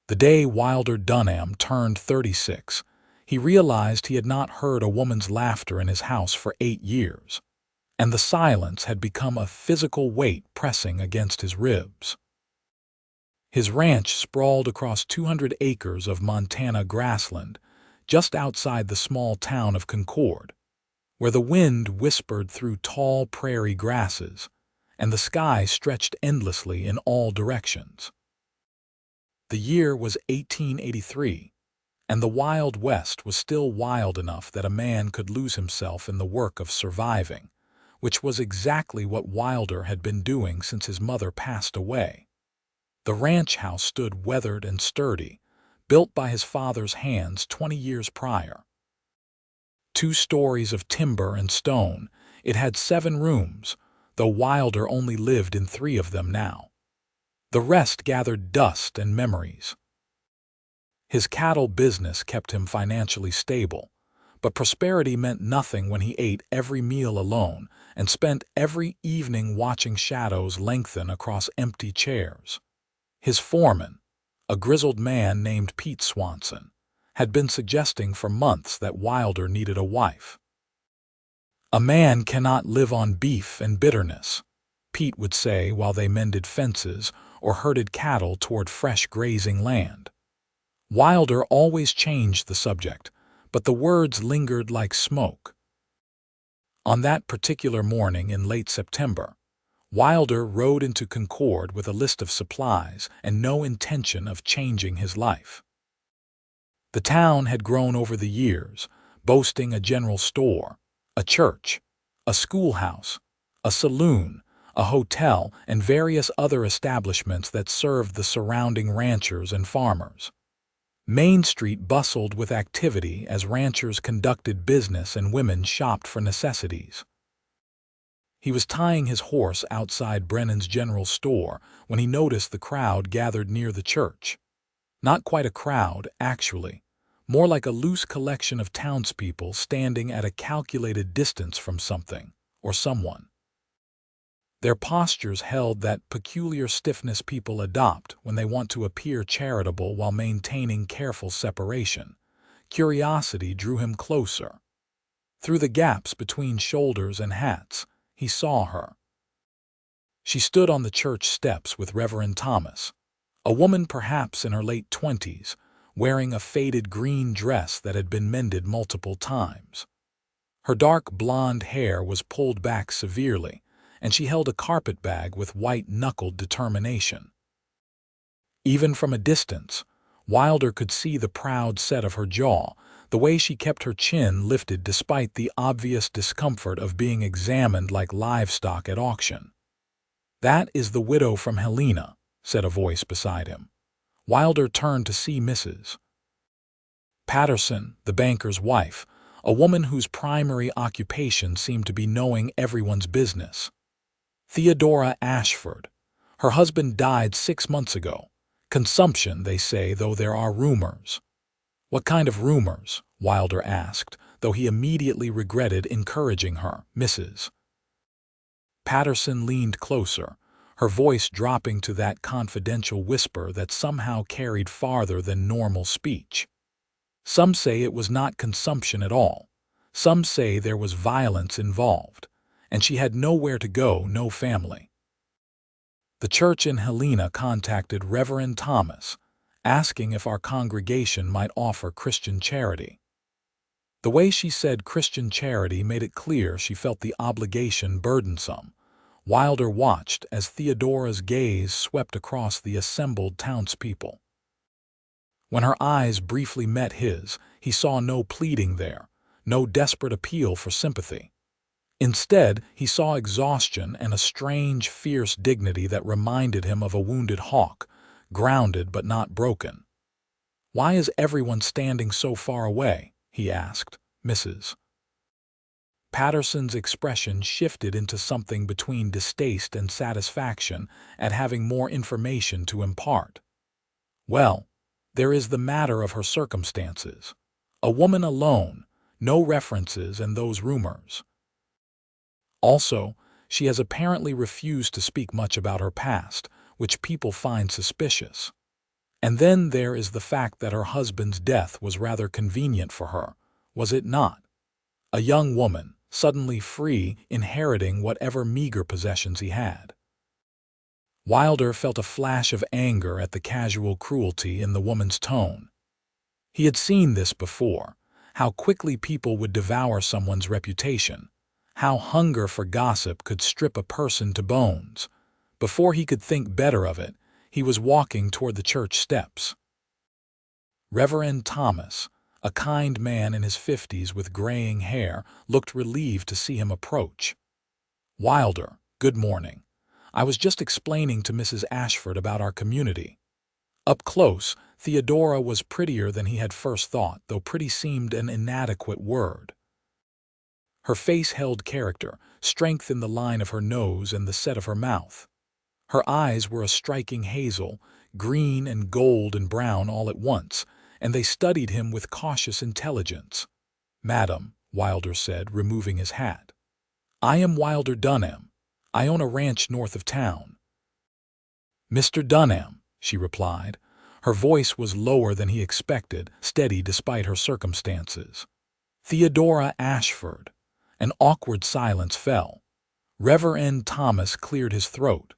The day Wilder Dunham turned 36, he realized he had not heard a woman's laughter in his house for 8 years, and the silence had become a physical weight pressing against his ribs. His ranch sprawled across 200 acres of Montana grassland, just outside the small town of Concord, where the wind whispered through tall prairie grasses, and the sky stretched endlessly in all directions. The year was 1883, and the Wild West was still wild enough that a man could lose himself in the work of surviving, which was exactly what Wilder had been doing since his mother passed away. The ranch house stood weathered and sturdy, built by his father's hands 20 years prior. 2 stories of timber and stone, it had 7 rooms, though Wilder only lived in 3 of them now. The rest gathered dust and memories. His cattle business kept him financially stable, but prosperity meant nothing when he ate every meal alone and spent every evening watching shadows lengthen across empty chairs. His foreman, a grizzled man named Pete Swanson, had been suggesting for months that Wilder needed a wife. "A man cannot live on beef and bitterness," Pete would say while they mended fences or herded cattle toward fresh grazing land. Wilder always changed the subject, but the words lingered like smoke. On that particular morning in late September, Wilder rode into Concord with a list of supplies and no intention of changing his life. The town had grown over the years, boasting a general store, a church, a schoolhouse, a saloon, a hotel, and various other establishments that served the surrounding ranchers and farmers. Main Street bustled with activity as ranchers conducted business and women shopped for necessities. He was tying his horse outside Brennan's general store when he noticed the crowd gathered near the church. Not quite a crowd, actually, more like a loose collection of townspeople standing at a calculated distance from something or someone. Their postures held that peculiar stiffness people adopt when they want to appear charitable while maintaining careful separation. Curiosity drew him closer. Through the gaps between shoulders and hats, he saw her. She stood on the church steps with Reverend Thomas, a woman perhaps in her late 20s, wearing a faded green dress that had been mended multiple times. Her dark blonde hair was pulled back severely, and she held a carpetbag with white-knuckled determination. Even from a distance, Wilder could see the proud set of her jaw, the way she kept her chin lifted despite the obvious discomfort of being examined like livestock at auction. "That is the widow from Helena," said a voice beside him. Wilder turned to see Mrs. Patterson, the banker's wife, a woman whose primary occupation seemed to be knowing everyone's business. Theodora Ashford. Her husband died 6 months ago. Consumption, they say, though there are rumors. "What kind of rumors?" Wilder asked, though he immediately regretted encouraging her. Mrs. Patterson leaned closer, her voice dropping to that confidential whisper that somehow carried farther than normal speech. "Some say it was not consumption at all. Some say there was violence involved, and she had nowhere to go, no family. The church in Helena contacted Reverend Thomas, asking if our congregation might offer Christian charity." The way she said Christian charity made it clear she felt the obligation burdensome. Wilder watched as Theodora's gaze swept across the assembled townspeople. When her eyes briefly met his, he saw no pleading there, no desperate appeal for sympathy. Instead, he saw exhaustion and a strange, fierce dignity that reminded him of a wounded hawk, grounded but not broken. "Why is everyone standing so far away?" he asked. Mrs. Patterson's expression shifted into something between distaste and satisfaction at having more information to impart. "Well, there is the matter of her circumstances. A woman alone, no references and those rumors. Also, she has apparently refused to speak much about her past, which people find suspicious. And then there is the fact that her husband's death was rather convenient for her, was it not? A young woman, suddenly free, inheriting whatever meager possessions he had. Wilder felt a flash of anger at the casual cruelty in the woman's tone. He had seen this before, how quickly people would devour someone's reputation, how hunger for gossip could strip a person to bones. Before he could think better of it, he was walking toward the church steps. Reverend Thomas, a kind man in his 50s with graying hair, looked relieved to see him approach. "Wilder, good morning. I was just explaining to Mrs. Ashford about our community." Up close, Theodora was prettier than he had first thought, though pretty seemed an inadequate word. Her face held character, strength in the line of her nose and the set of her mouth. Her eyes were a striking hazel, green and gold and brown all at once, and they studied him with cautious intelligence. "Madam," Wilder said, removing his hat. "I am Wilder Dunham. I own a ranch north of town." "Mr. Dunham," she replied. Her voice was lower than he expected, steady despite her circumstances. "Theodora Ashford." An awkward silence fell. Reverend Thomas cleared his throat.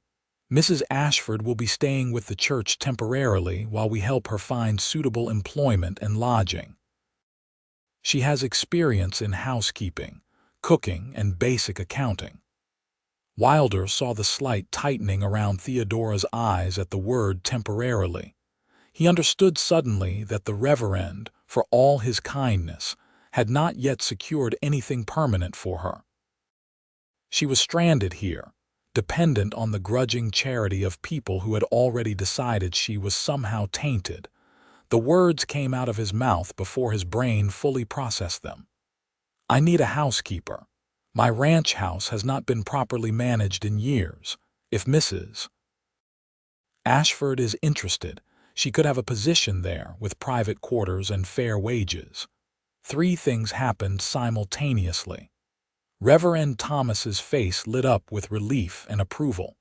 "Mrs. Ashford will be staying with the church temporarily while we help her find suitable employment and lodging. She has experience in housekeeping, cooking, and basic accounting." Wilder saw the slight tightening around Theodora's eyes at the word temporarily. He understood suddenly that the Reverend, for all his kindness, had not yet secured anything permanent for her. She was stranded here, dependent on the grudging charity of people who had already decided she was somehow tainted. The words came out of his mouth before his brain fully processed them. "I need a housekeeper. My ranch house has not been properly managed in years. If Mrs. Ashford is interested, she could have a position there with private quarters and fair wages." Three things happened simultaneously. Reverend Thomas's face lit up with relief and approval.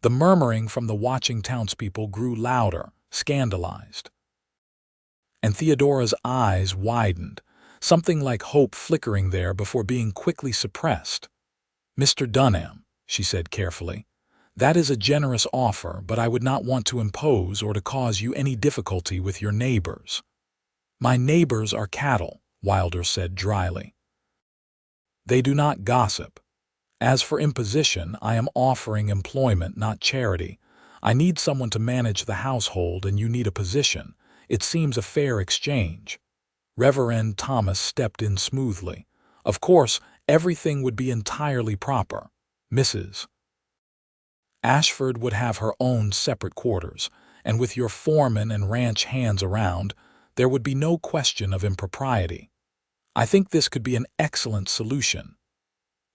The murmuring from the watching townspeople grew louder, scandalized. And Theodora's eyes widened, something like hope flickering there before being quickly suppressed. "Mr. Dunham," she said carefully, "that is a generous offer, but I would not want to impose or to cause you any difficulty with your neighbors." "My neighbors are cattle," Wilder said dryly. "They do not gossip. As for imposition, I am offering employment, not charity. I need someone to manage the household and you need a position. It seems a fair exchange." Reverend Thomas stepped in smoothly. "Of course, everything would be entirely proper. Mrs. Ashford would have her own separate quarters, and with your foreman and ranch hands around, there would be no question of impropriety. I think this could be an excellent solution."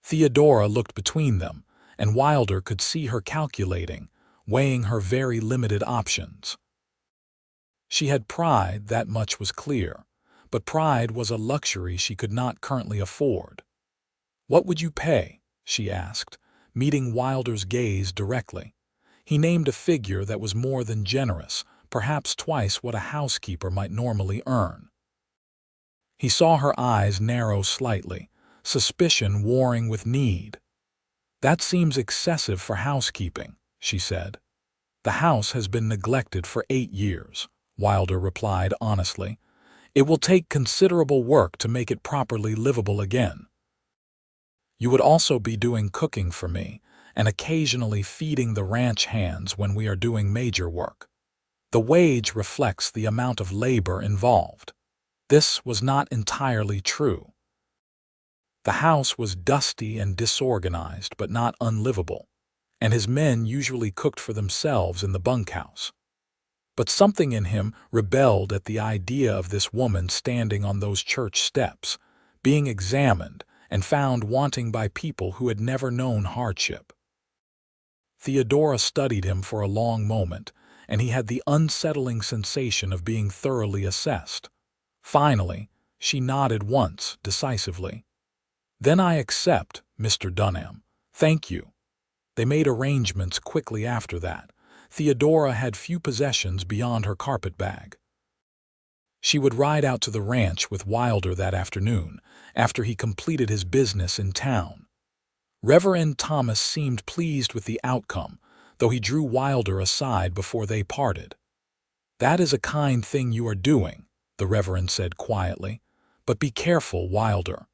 Theodora looked between them, and Wilder could see her calculating, weighing her very limited options. She had pride, that much was clear, but pride was a luxury she could not currently afford. "What would you pay?" she asked, meeting Wilder's gaze directly. He named a figure that was more than generous, perhaps twice what a housekeeper might normally earn. He saw her eyes narrow slightly, suspicion warring with need. "That seems excessive for housekeeping," she said. "The house has been neglected for 8 years," Wilder replied honestly. "It will take considerable work to make it properly livable again. You would also be doing cooking for me, and occasionally feeding the ranch hands when we are doing major work. The wage reflects the amount of labor involved." This was not entirely true. The house was dusty and disorganized, but not unlivable, and his men usually cooked for themselves in the bunkhouse. But something in him rebelled at the idea of this woman standing on those church steps, being examined and found wanting by people who had never known hardship. Theodora studied him for a long moment, and he had the unsettling sensation of being thoroughly assessed. Finally, she nodded once, decisively. "Then I accept, Mr. Dunham. Thank you." They made arrangements quickly after that. Theodora had few possessions beyond her carpet bag. She would ride out to the ranch with Wilder that afternoon, after he completed his business in town. Reverend Thomas seemed pleased with the outcome, though he drew Wilder aside before they parted. "That is a kind thing you are doing," the Reverend said quietly, "but be careful, Wilder.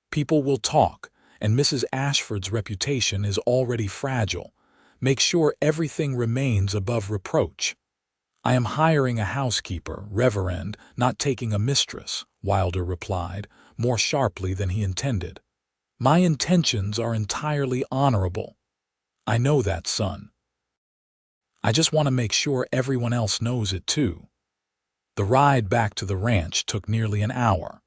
People will talk, and Mrs. Ashford's reputation is already fragile. Make sure everything remains above reproach." "I am hiring a housekeeper, Reverend, not taking a mistress," Wilder replied, more sharply than he intended. "My intentions are entirely honorable." "I know that, son. I just want to make sure everyone else knows it too." The ride back to the ranch took nearly an hour.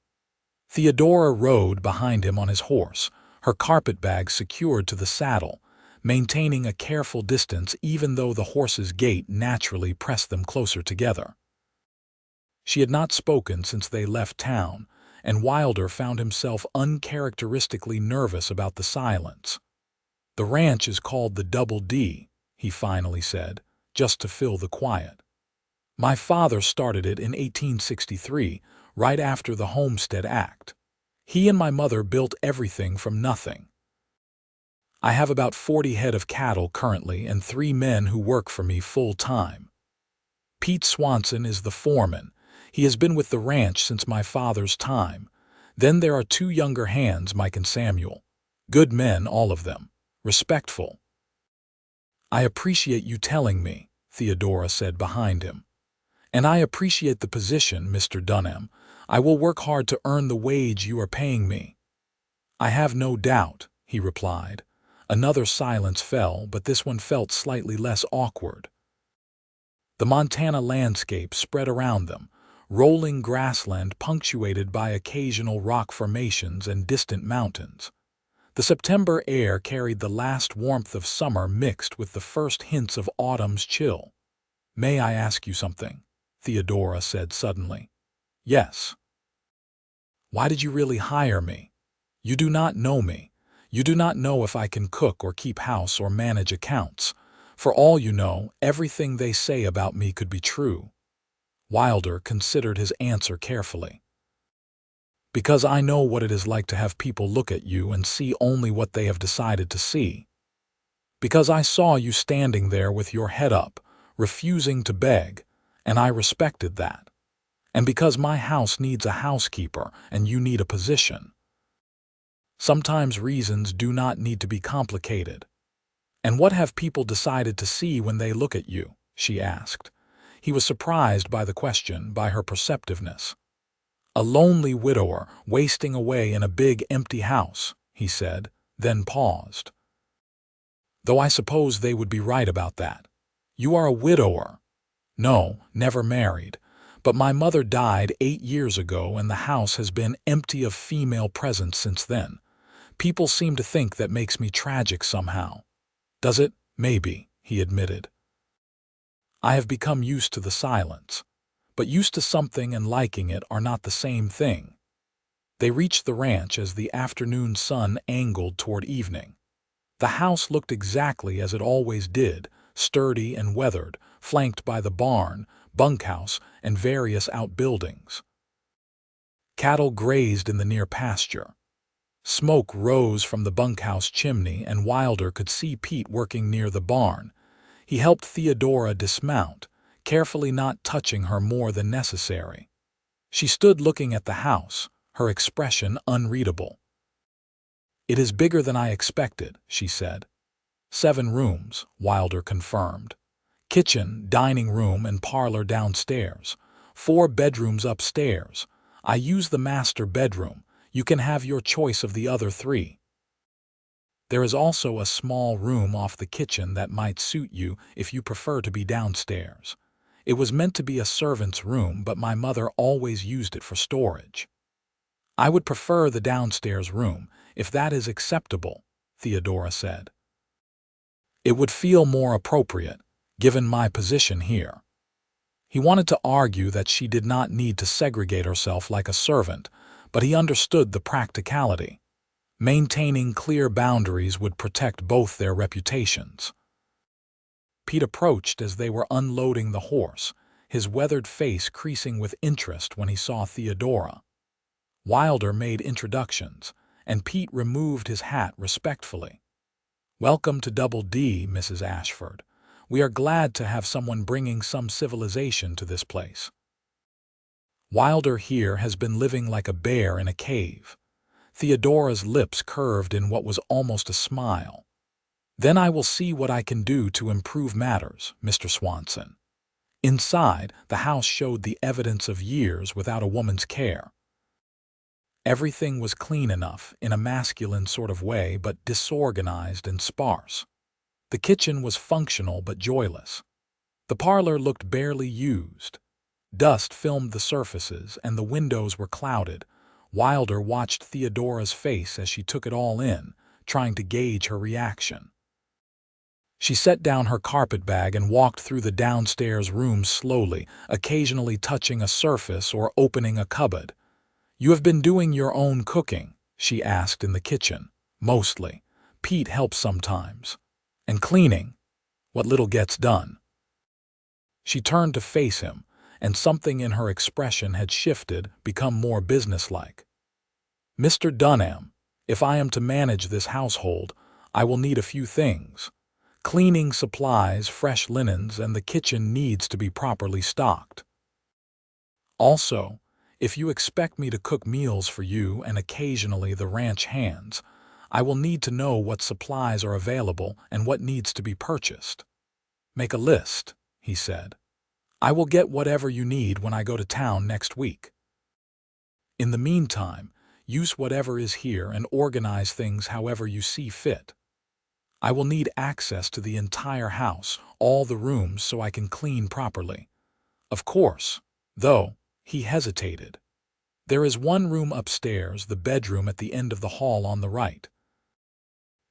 Theodora rode behind him on his horse, her carpetbag secured to the saddle, maintaining a careful distance even though the horse's gait naturally pressed them closer together. She had not spoken since they left town, and Wilder found himself uncharacteristically nervous about the silence. "The ranch is called the Double D," he finally said, just to fill the quiet. "My father started it in 1863, right after the Homestead Act. He and my mother built everything from nothing. I have about 40 head of cattle currently and 3 men who work for me full-time. Pete Swanson is the foreman. He has been with the ranch since my father's time. Then there are 2 younger hands, Mike and Samuel. Good men, all of them. Respectful." "I appreciate you telling me," Theodora said behind him. "And I appreciate the position, Mr. Dunham. I will work hard to earn the wage you are paying me." "I have no doubt," he replied. Another silence fell, but this one felt slightly less awkward. The Montana landscape spread around them, rolling grassland punctuated by occasional rock formations and distant mountains. The September air carried the last warmth of summer mixed with the first hints of autumn's chill. "May I ask you something?" Theodora said suddenly. "Yes." "Why did you really hire me? You do not know me. You do not know if I can cook or keep house or manage accounts. For all you know, everything they say about me could be true." Wilder considered his answer carefully. "Because I know what it is like to have people look at you and see only what they have decided to see. Because I saw you standing there with your head up, refusing to beg, and I respected that. And because my house needs a housekeeper and you need a position. Sometimes reasons do not need to be complicated." "And what have people decided to see when they look at you?" she asked. He was surprised by the question, by her perceptiveness. "A lonely widower wasting away in a big empty house," he said, then paused. "Though I suppose they would be right about that. You are a widower." "No, never married. But my mother died 8 years ago and the house has been empty of female presence since then. People seem to think that makes me tragic somehow." "Does it? Maybe," he admitted. "I have become used to the silence. But used to something and liking it are not the same thing." They reached the ranch as the afternoon sun angled toward evening. The house looked exactly as it always did, sturdy and weathered, flanked by the barn, bunkhouse, and various outbuildings. Cattle grazed in the near pasture. Smoke rose from the bunkhouse chimney and Wilder could see Pete working near the barn. He helped Theodora dismount, carefully not touching her more than necessary. She stood looking at the house, her expression unreadable. "It is bigger than I expected," she said. 7 rooms, Wilder confirmed. "Kitchen, dining room, and parlor downstairs. 4 bedrooms upstairs. I use the master bedroom. You can have your choice of the other 3. There is also a small room off the kitchen that might suit you if you prefer to be downstairs. It was meant to be a servant's room, but my mother always used it for storage." "I would prefer the downstairs room, if that is acceptable," Theodora said. "It would feel more appropriate, given my position here." He wanted to argue that she did not need to segregate herself like a servant, but he understood the practicality. Maintaining clear boundaries would protect both their reputations. Pete approached as they were unloading the horse, his weathered face creasing with interest when he saw Theodora. Wilder made introductions, and Pete removed his hat respectfully. "Welcome to Double D, Mrs. Ashford. We are glad to have someone bringing some civilization to this place. Wilder here has been living like a bear in a cave." Theodora's lips curved in what was almost a smile. "Then I will see what I can do to improve matters, Mr. Swanson." Inside, the house showed the evidence of years without a woman's care. Everything was clean enough, in a masculine sort of way, but disorganized and sparse. The kitchen was functional but joyless. The parlor looked barely used. Dust filmed the surfaces, and the windows were clouded. Wilder watched Theodora's face as she took it all in, trying to gauge her reaction. She set down her carpet bag and walked through the downstairs rooms slowly, occasionally touching a surface or opening a cupboard. "You have been doing your own cooking?" she asked. "In the kitchen, mostly. Pete helps sometimes. And cleaning, what little gets done." She turned to face him, and something in her expression had shifted, become more businesslike. "Mr. Dunham, if I am to manage this household, I will need a few things. Cleaning supplies, fresh linens, and the kitchen needs to be properly stocked. Also, if you expect me to cook meals for you and occasionally the ranch hands, I will need to know what supplies are available and what needs to be purchased." "Make a list," he said. "I will get whatever you need when I go to town next week. In the meantime, use whatever is here and organize things however you see fit. I will need access to the entire house, all the rooms, so I can clean properly. Of course, though," he hesitated, "there is one room upstairs, the bedroom at the end of the hall on the right.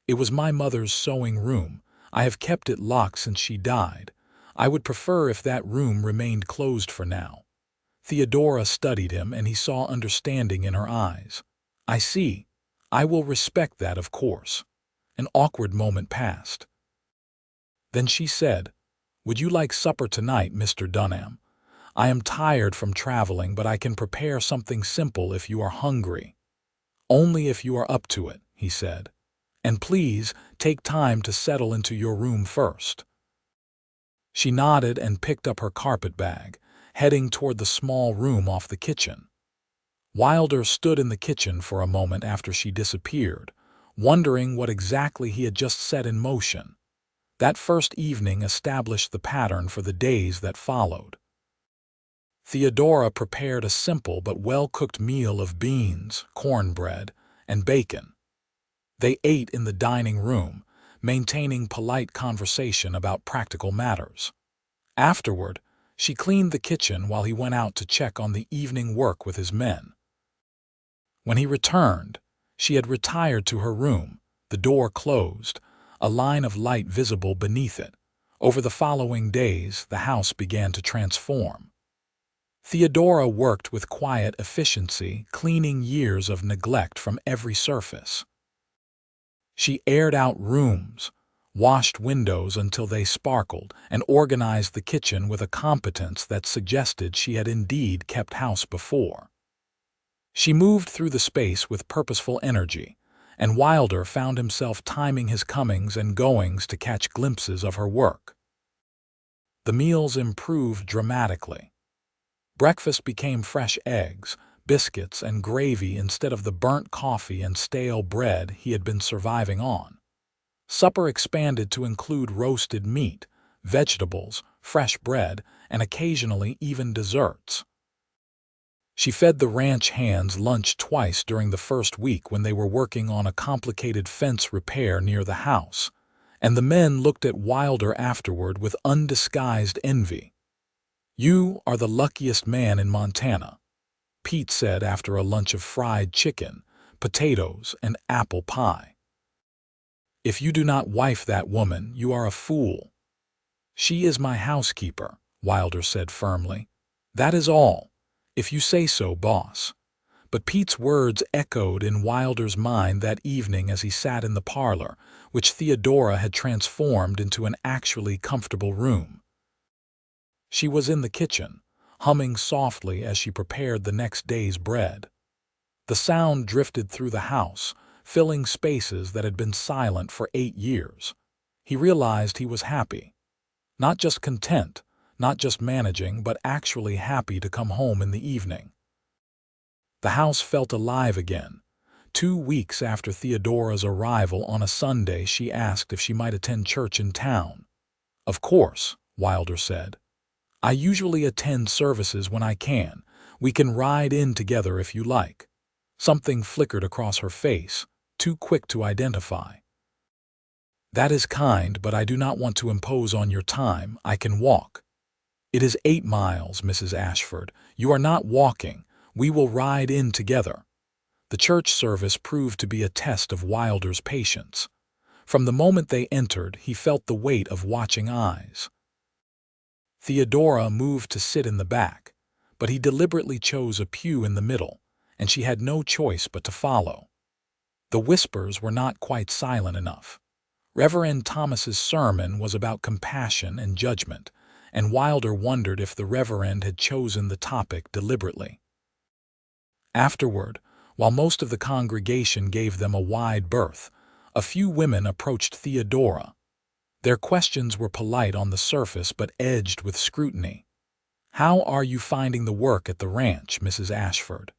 It was my mother's sewing room. I have kept it locked since she died. I would prefer if that room remained closed for now." Theodora studied him, and he saw understanding in her eyes. "I see. I will respect that, of course." An awkward moment passed. Then she said, "Would you like supper tonight, Mr. Dunham? I am tired from traveling, but I can prepare something simple if you are hungry." "Only if you are up to it," he said. "And please take time to settle into your room first." She nodded and picked up her carpet bag, heading toward the small room off the kitchen. Wilder stood in the kitchen for a moment after she disappeared, wondering what exactly he had just set in motion. That first evening established the pattern for the days that followed. Theodora prepared a simple but well-cooked meal of beans, cornbread, and bacon. They ate in the dining room, maintaining polite conversation about practical matters. Afterward, she cleaned the kitchen while he went out to check on the evening work with his men. When he returned, she had retired to her room, the door closed, a line of light visible beneath it. Over the following days, the house began to transform. Theodora worked with quiet efficiency, cleaning years of neglect from every surface. She aired out rooms, washed windows until they sparkled, and organized the kitchen with a competence that suggested she had indeed kept house before. She moved through the space with purposeful energy, and Wilder found himself timing his comings and goings to catch glimpses of her work. The meals improved dramatically. Breakfast became fresh eggs, biscuits, and gravy instead of the burnt coffee and stale bread he had been surviving on. Supper expanded to include roasted meat, vegetables, fresh bread, and occasionally even desserts. She fed the ranch hands lunch twice during the first week when they were working on a complicated fence repair near the house, and the men looked at Wilder afterward with undisguised envy. "You are the luckiest man in Montana," Pete said after a lunch of fried chicken, potatoes, and apple pie. "If you do not wife that woman, you are a fool." "She is my housekeeper," Wilder said firmly. "That is all. If you say so, boss." But Pete's words echoed in Wilder's mind that evening as he sat in the parlor, which Theodora had transformed into an actually comfortable room. She was in the kitchen, humming softly as she prepared the next day's bread. The sound drifted through the house, filling spaces that had been silent for 8 years. He realized he was happy. Not just content, not just managing, but actually happy to come home in the evening. The house felt alive again. 2 weeks after Theodora's arrival on a Sunday, she asked if she might attend church in town. "Of course," Wilder said. "I usually attend services when I can. We can ride in together if you like." Something flickered across her face, too quick to identify. "That is kind, but I do not want to impose on your time. I can walk." "It is 8 miles, Mrs. Ashford. You are not walking. We will ride in together." The church service proved to be a test of Wilder's patience. From the moment they entered, he felt the weight of watching eyes. Theodora moved to sit in the back, but he deliberately chose a pew in the middle, and she had no choice but to follow. The whispers were not quite silent enough. Reverend Thomas's sermon was about compassion and judgment, and Wilder wondered if the Reverend had chosen the topic deliberately. Afterward, while most of the congregation gave them a wide berth, a few women approached Theodora. Their questions were polite on the surface but edged with scrutiny. "How are you finding the work at the ranch, Mrs. Ashford?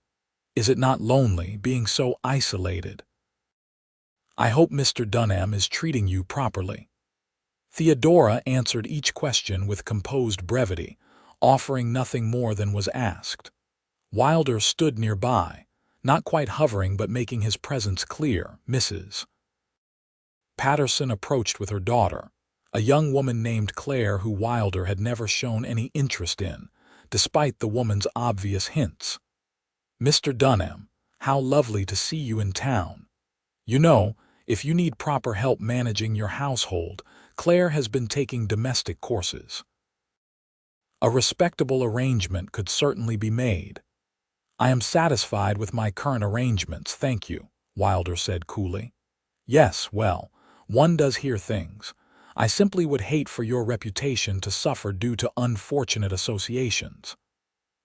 Is it not lonely, being so isolated? I hope Mr. Dunham is treating you properly." Theodora answered each question with composed brevity, offering nothing more than was asked. Wilder stood nearby, not quite hovering but making his presence clear. Mrs. Patterson approached with her daughter, a young woman named Claire who Wilder had never shown any interest in, despite the woman's obvious hints. "Mr. Dunham, how lovely to see you in town. You know, if you need proper help managing your household, Claire has been taking domestic courses. A respectable arrangement could certainly be made." "I am satisfied with my current arrangements, thank you," Wilder said coolly. "Yes, well, one does hear things. I simply would hate for your reputation to suffer due to unfortunate associations."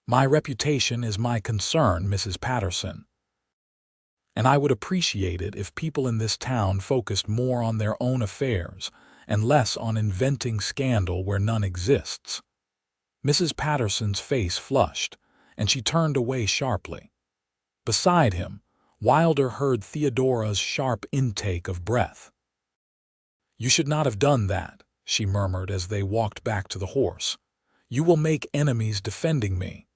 "My reputation is my concern, Mrs. Patterson. And I would appreciate it if people in this town focused more on their own affairs and less on inventing scandal where none exists." Mrs. Patterson's face flushed, and she turned away sharply. Beside him, Wilder heard Theodora's sharp intake of breath. "You should not have done that," she murmured as they walked back to the horse. "You will make enemies defending me."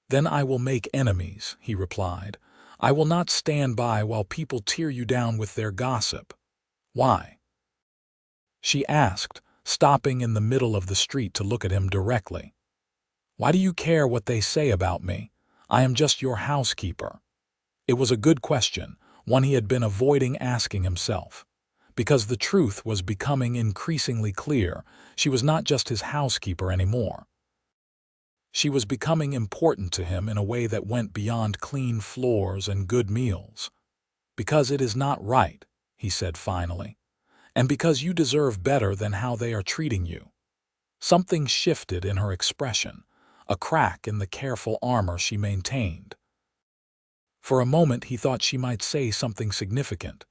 "Then I will make enemies," he replied. "I will not stand by while people tear you down with their gossip." "Why?" she asked, stopping in the middle of the street to look at him directly. "Why do you care what they say about me? I am just your housekeeper." It was a good question, one he had been avoiding asking himself. Because the truth was becoming increasingly clear, she was not just his housekeeper anymore. She was becoming important to him in a way that went beyond clean floors and good meals. "Because it is not right," he said finally, "and because you deserve better than how they are treating you." Something shifted in her expression, a crack in the careful armor she maintained. For a moment he thought she might say something significant.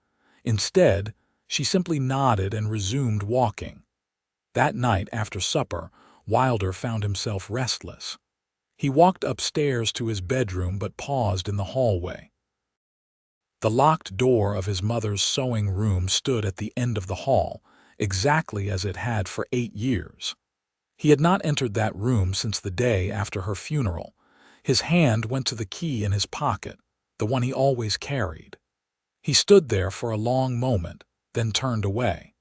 Instead, she simply nodded and resumed walking. That night after supper, Wilder found himself restless. He walked upstairs to his bedroom but paused in the hallway. The locked door of his mother's sewing room stood at the end of the hall, exactly as it had for 8 years. He had not entered that room since the day after her funeral. His hand went to the key in his pocket, the one he always carried. He stood there for a long moment, then turned away.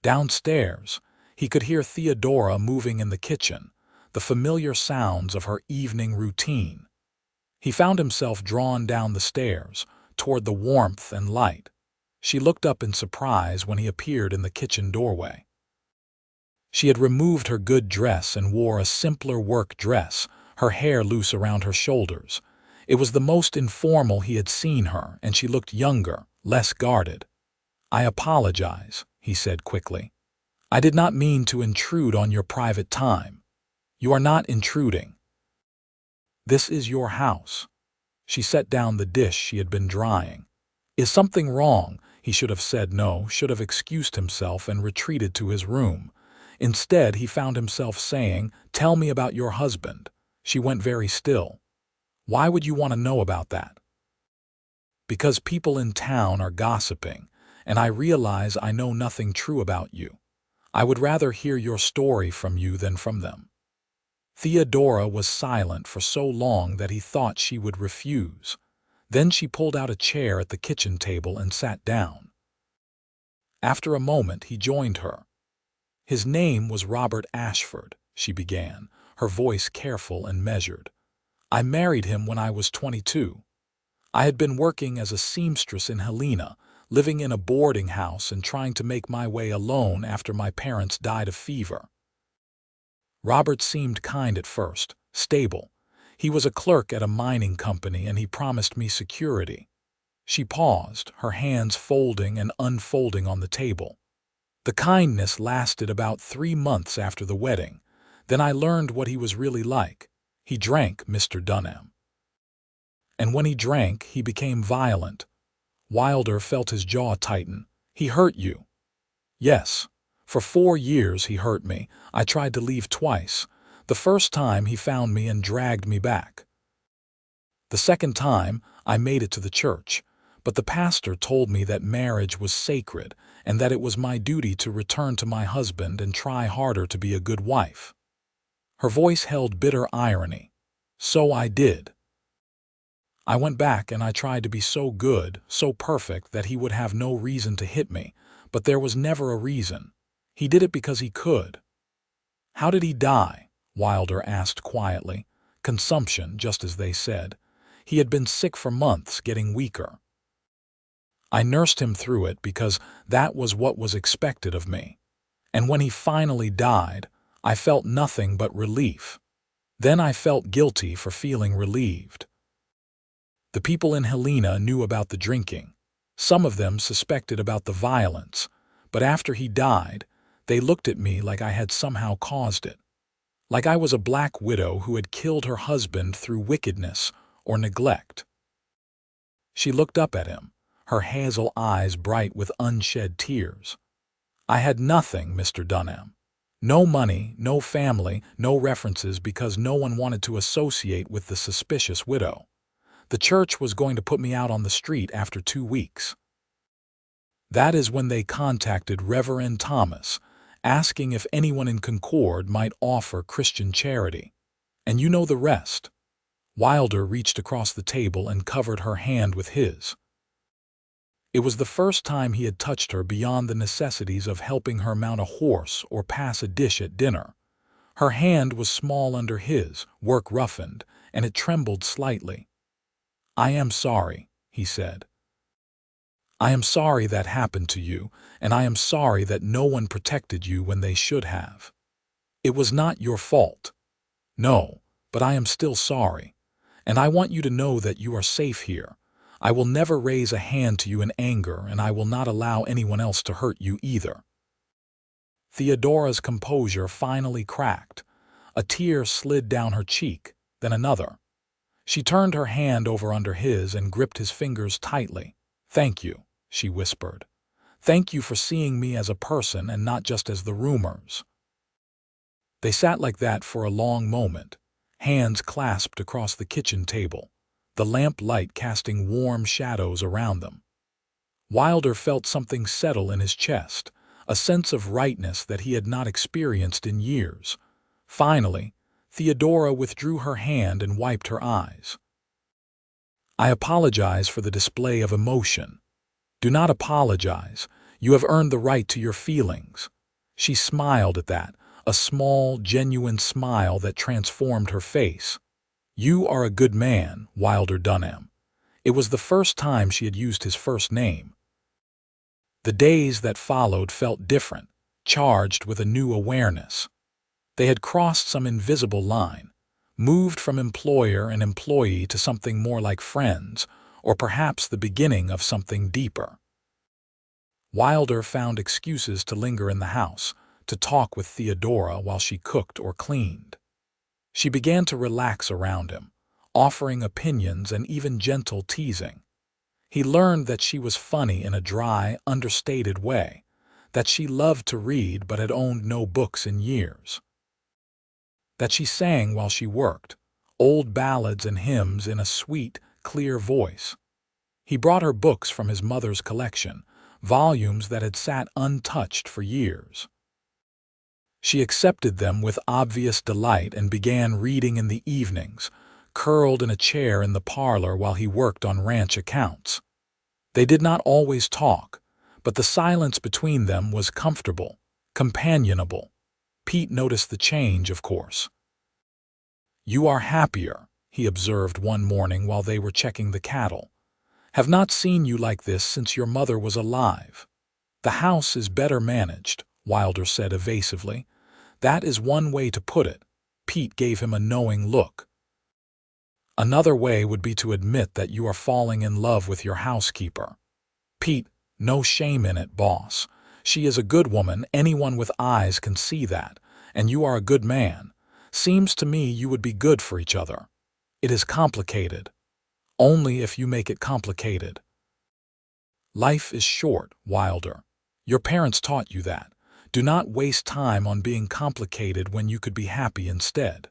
Downstairs, he could hear Theodora moving in the kitchen, the familiar sounds of her evening routine. He found himself drawn down the stairs, toward the warmth and light. She looked up in surprise when he appeared in the kitchen doorway. She had removed her good dress and wore a simpler work dress, her hair loose around her shoulders. It was the most informal he had seen her, and she looked younger, less guarded. "I apologize," he said quickly. "I did not mean to intrude on your private time." "You are not intruding. This is your house." She set down the dish she had been drying. "Is something wrong?" He should have said no, should have excused himself and retreated to his room. Instead, he found himself saying, "Tell me about your husband." She went very still. "Why would you want to know about that?" "Because people in town are gossiping, and I realize I know nothing true about you. I would rather hear your story from you than from them." Theodora was silent for so long that he thought she would refuse. Then she pulled out a chair at the kitchen table and sat down. After a moment, he joined her. "His name was Robert Ashford," she began, her voice careful and measured. "I married him when I was 22. I had been working as a seamstress in Helena, living in a boarding house and trying to make my way alone after my parents died of fever. Robert seemed kind at first, stable. He was a clerk at a mining company and he promised me security." She paused, her hands folding and unfolding on the table. "The kindness lasted about 3 months after the wedding. Then I learned what he was really like. He drank, Mr. Dunham. And when he drank, he became violent." Wilder felt his jaw tighten. "He hurt you?" "Yes. For 4 years he hurt me. I tried to leave twice. The first time he found me and dragged me back. The second time I made it to the church, but the pastor told me that marriage was sacred and that it was my duty to return to my husband and try harder to be a good wife." Her voice held bitter irony. "So I did. I went back and I tried to be so good, so perfect that he would have no reason to hit me, but there was never a reason. He did it because he could." "How did he die?" Wilder asked quietly. "Consumption, just as they said. He had been sick for months, getting weaker. I nursed him through it because that was what was expected of me. And when he finally died, I felt nothing but relief. Then I felt guilty for feeling relieved." The people in Helena knew about the drinking. Some of them suspected about the violence, but after he died, they looked at me like I had somehow caused it. Like I was a black widow who had killed her husband through wickedness or neglect. She looked up at him, her hazel eyes bright with unshed tears. "I had nothing, Mr. Dunham. No money, no family, no references because no one wanted to associate with the suspicious widow. The church was going to put me out on the street after 2 weeks. That is when they contacted Reverend Thomas, asking if anyone in Concord might offer Christian charity. And you know the rest." Wilder reached across the table and covered her hand with his. It was the first time he had touched her beyond the necessities of helping her mount a horse or pass a dish at dinner. Her hand was small under his, work roughened, and it trembled slightly. "I am sorry," he said. "I am sorry that happened to you, and I am sorry that no one protected you when they should have. It was not your fault. No, but I am still sorry. And I want you to know that you are safe here. I will never raise a hand to you in anger, and I will not allow anyone else to hurt you either." Theodora's composure finally cracked. A tear slid down her cheek, then another. She turned her hand over under his and gripped his fingers tightly. "Thank you," she whispered. "Thank you for seeing me as a person and not just as the rumors." They sat like that for a long moment, hands clasped across the kitchen table, the lamp light casting warm shadows around them. Wilder felt something settle in his chest, a sense of rightness that he had not experienced in years. Finally, Theodora withdrew her hand and wiped her eyes. "I apologize for the display of emotion." "Do not apologize. You have earned the right to your feelings." She smiled at that, a small, genuine smile that transformed her face. "You are a good man, Wilder Dunham." It was the first time she had used his first name. The days that followed felt different, charged with a new awareness. They had crossed some invisible line. moved from employer and employee to something more like friends, or perhaps the beginning of something deeper. Wilder found excuses to linger in the house, to talk with Theodora while she cooked or cleaned. She began to relax around him, offering opinions and even gentle teasing. He learned that she was funny in a dry, understated way, that she loved to read but had owned no books in years, that she sang while she worked, old ballads and hymns in a sweet, clear voice. He brought her books from his mother's collection, volumes that had sat untouched for years. She accepted them with obvious delight and began reading in the evenings, curled in a chair in the parlor while he worked on ranch accounts. They did not always talk, but the silence between them was comfortable, companionable. Pete noticed the change, of course. "You are happier," he observed one morning while they were checking the cattle. "Have not seen you like this since your mother was alive." "The house is better managed," Wilder said evasively. "That is one way to put it." Pete gave him a knowing look. "Another way would be to admit that you are falling in love with your housekeeper." "Pete, no shame in it, boss. She is a good woman, anyone with eyes can see that, and you are a good man. Seems to me you would be good for each other." "It is complicated." "Only if you make it complicated." "Life is short, Wilder. Your parents taught you that. Do not waste time on being complicated when you could be happy instead."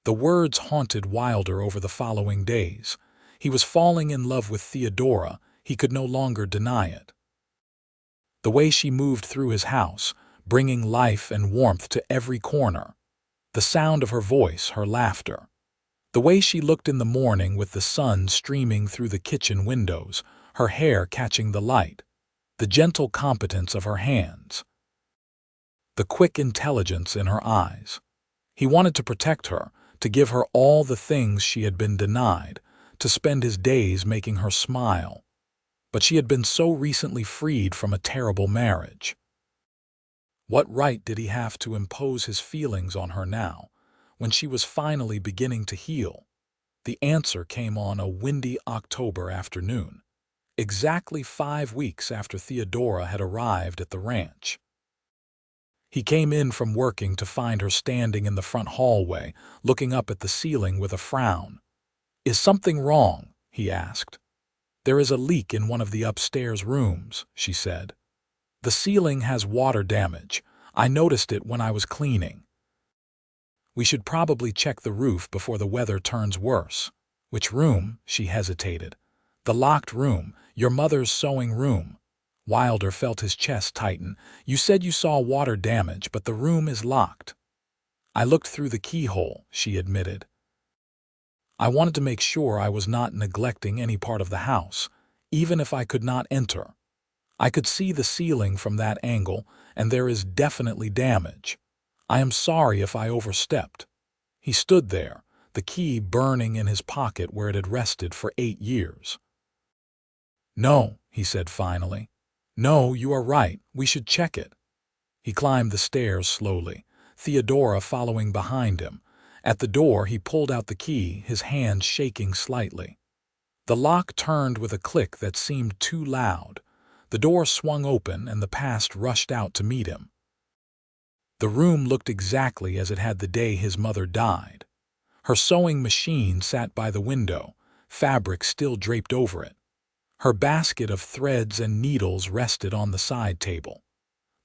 The words haunted Wilder over the following days. He was falling in love with Theodora. He could no longer deny it. The way she moved through his house, bringing life and warmth to every corner. The sound of her voice, her laughter. The way she looked in the morning with the sun streaming through the kitchen windows, her hair catching the light. The gentle competence of her hands. The quick intelligence in her eyes. He wanted to protect her, to give her all the things she had been denied, to spend his days making her smile. But she had been so recently freed from a terrible marriage. What right did he have to impose his feelings on her now, when she was finally beginning to heal? The answer came on a windy October afternoon, exactly 5 weeks after Theodora had arrived at the ranch. He came in from working to find her standing in the front hallway, looking up at the ceiling with a frown. "Is something wrong?" he asked. "There is a leak in one of the upstairs rooms," she said. "The ceiling has water damage. I noticed it when I was cleaning. We should probably check the roof before the weather turns worse." "Which room?" she hesitated. "The locked room, your mother's sewing room." Wilder felt his chest tighten. "You said you saw water damage, but the room is locked." "I looked through the keyhole," she admitted. "I wanted to make sure I was not neglecting any part of the house, even if I could not enter. I could see the ceiling from that angle, and there is definitely damage. I am sorry if I overstepped." He stood there, the key burning in his pocket where it had rested for 8 years. "No," he said finally. "No, you are right. We should check it." He climbed the stairs slowly, Theodora following behind him. At the door, he pulled out the key, his hand shaking slightly. The lock turned with a click that seemed too loud. The door swung open, and the past rushed out to meet him. The room looked exactly as it had the day his mother died. Her sewing machine sat by the window, fabric still draped over it. Her basket of threads and needles rested on the side table.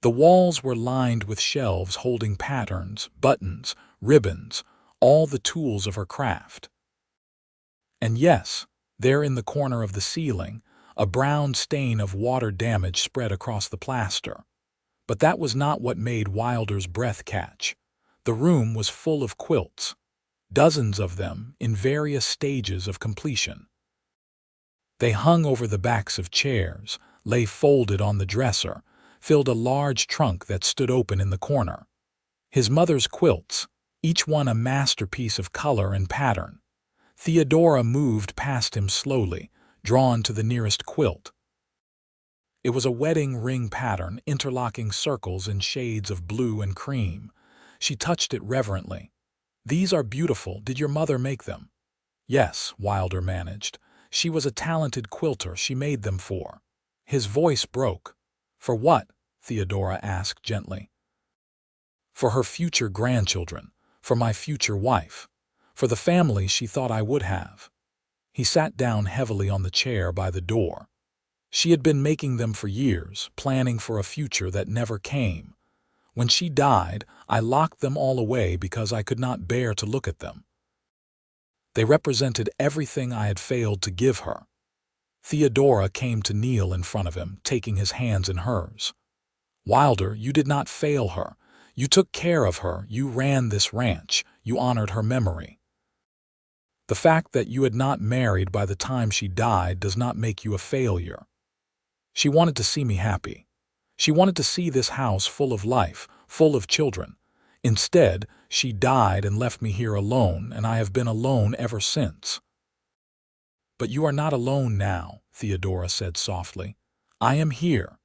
The walls were lined with shelves holding patterns, buttons, ribbons, all the tools of her craft. And yes, there in the corner of the ceiling, a brown stain of water damage spread across the plaster. But that was not what made Wilder's breath catch. The room was full of quilts, dozens of them in various stages of completion. They hung over the backs of chairs, lay folded on the dresser, filled a large trunk that stood open in the corner. His mother's quilts, each one a masterpiece of color and pattern. Theodora moved past him slowly, drawn to the nearest quilt. It was a wedding ring pattern, interlocking circles in shades of blue and cream. She touched it reverently. "These are beautiful. Did your mother make them?" "Yes," Wilder managed. "She was a talented quilter. She made them for—" His voice broke. "For what?" Theodora asked gently. "For her future grandchildren, for my future wife, for the family she thought I would have." He sat down heavily on the chair by the door. She had been making them for years, planning for a future that never came. When she died, I locked them all away because I could not bear to look at them. They represented everything I had failed to give her. Theodora came to kneel in front of him, taking his hands in hers. "Wilder, you did not fail her. You took care of her. You ran this ranch. You honored her memory. The fact that you had not married by the time she died does not make you a failure. She wanted to see me happy. She wanted to see this house full of life, full of children. Instead, she died and left me here alone, and I have been alone ever since." "But you are not alone now," Theodora said softly. "I am here."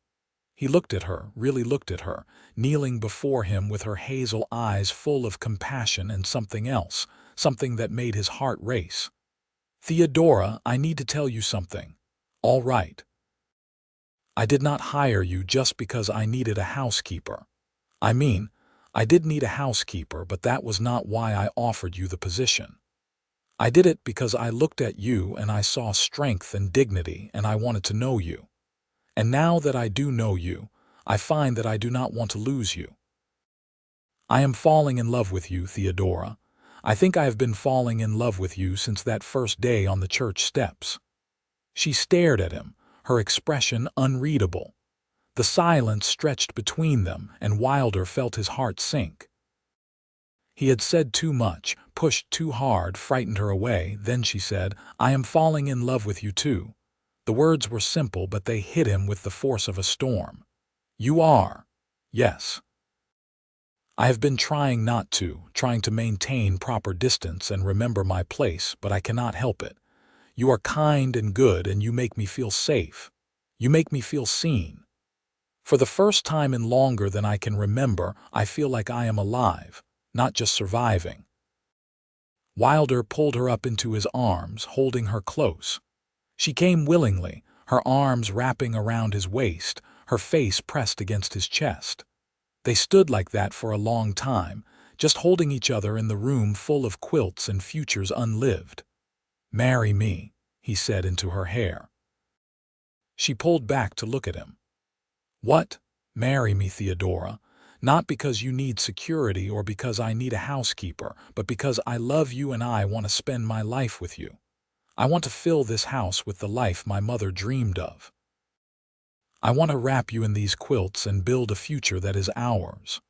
He looked at her, really looked at her, kneeling before him with her hazel eyes full of compassion and something else, something that made his heart race. "Theodora, I need to tell you something. All right. I did not hire you just because I needed a housekeeper. I mean, I did need a housekeeper, but that was not why I offered you the position. I did it because I looked at you and I saw strength and dignity, and I wanted to know you. And now that I do know you, I find that I do not want to lose you. I am falling in love with you, Theodora. I think I have been falling in love with you since that first day on the church steps." She stared at him, her expression unreadable. The silence stretched between them, and Wilder felt his heart sink. He had said too much, pushed too hard, frightened her away. Then she said, "I am falling in love with you too." The words were simple, but they hit him with the force of a storm. "You are?" "Yes. I have been trying not to, trying to maintain proper distance and remember my place, but I cannot help it. You are kind and good, and you make me feel safe. You make me feel seen. For the first time in longer than I can remember, I feel like I am alive, not just surviving." Wilder pulled her up into his arms, holding her close. She came willingly, her arms wrapping around his waist, her face pressed against his chest. They stood like that for a long time, just holding each other in the room full of quilts and futures unlived. "Marry me," he said into her hair. She pulled back to look at him. "What? Marry me, Theodora? Not because you need security or because I need a housekeeper, but because I love you and I want to spend my life with you. I want to fill this house with the life my mother dreamed of. I want to wrap you in these quilts and build a future that is ours.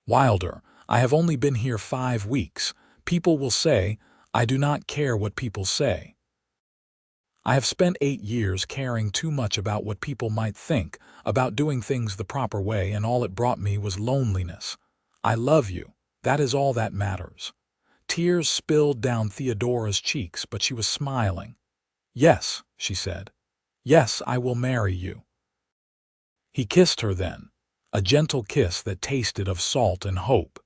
Wilder, I have only been here 5 weeks. People will say, I do not care what people say. I have spent 8 years caring too much about what people might think, about doing things the proper way, and all it brought me was loneliness. I love you. That is all that matters." Tears spilled down Theodora's cheeks, but she was smiling. "Yes," she said. "Yes, I will marry you." He kissed her then, a gentle kiss that tasted of salt and hope.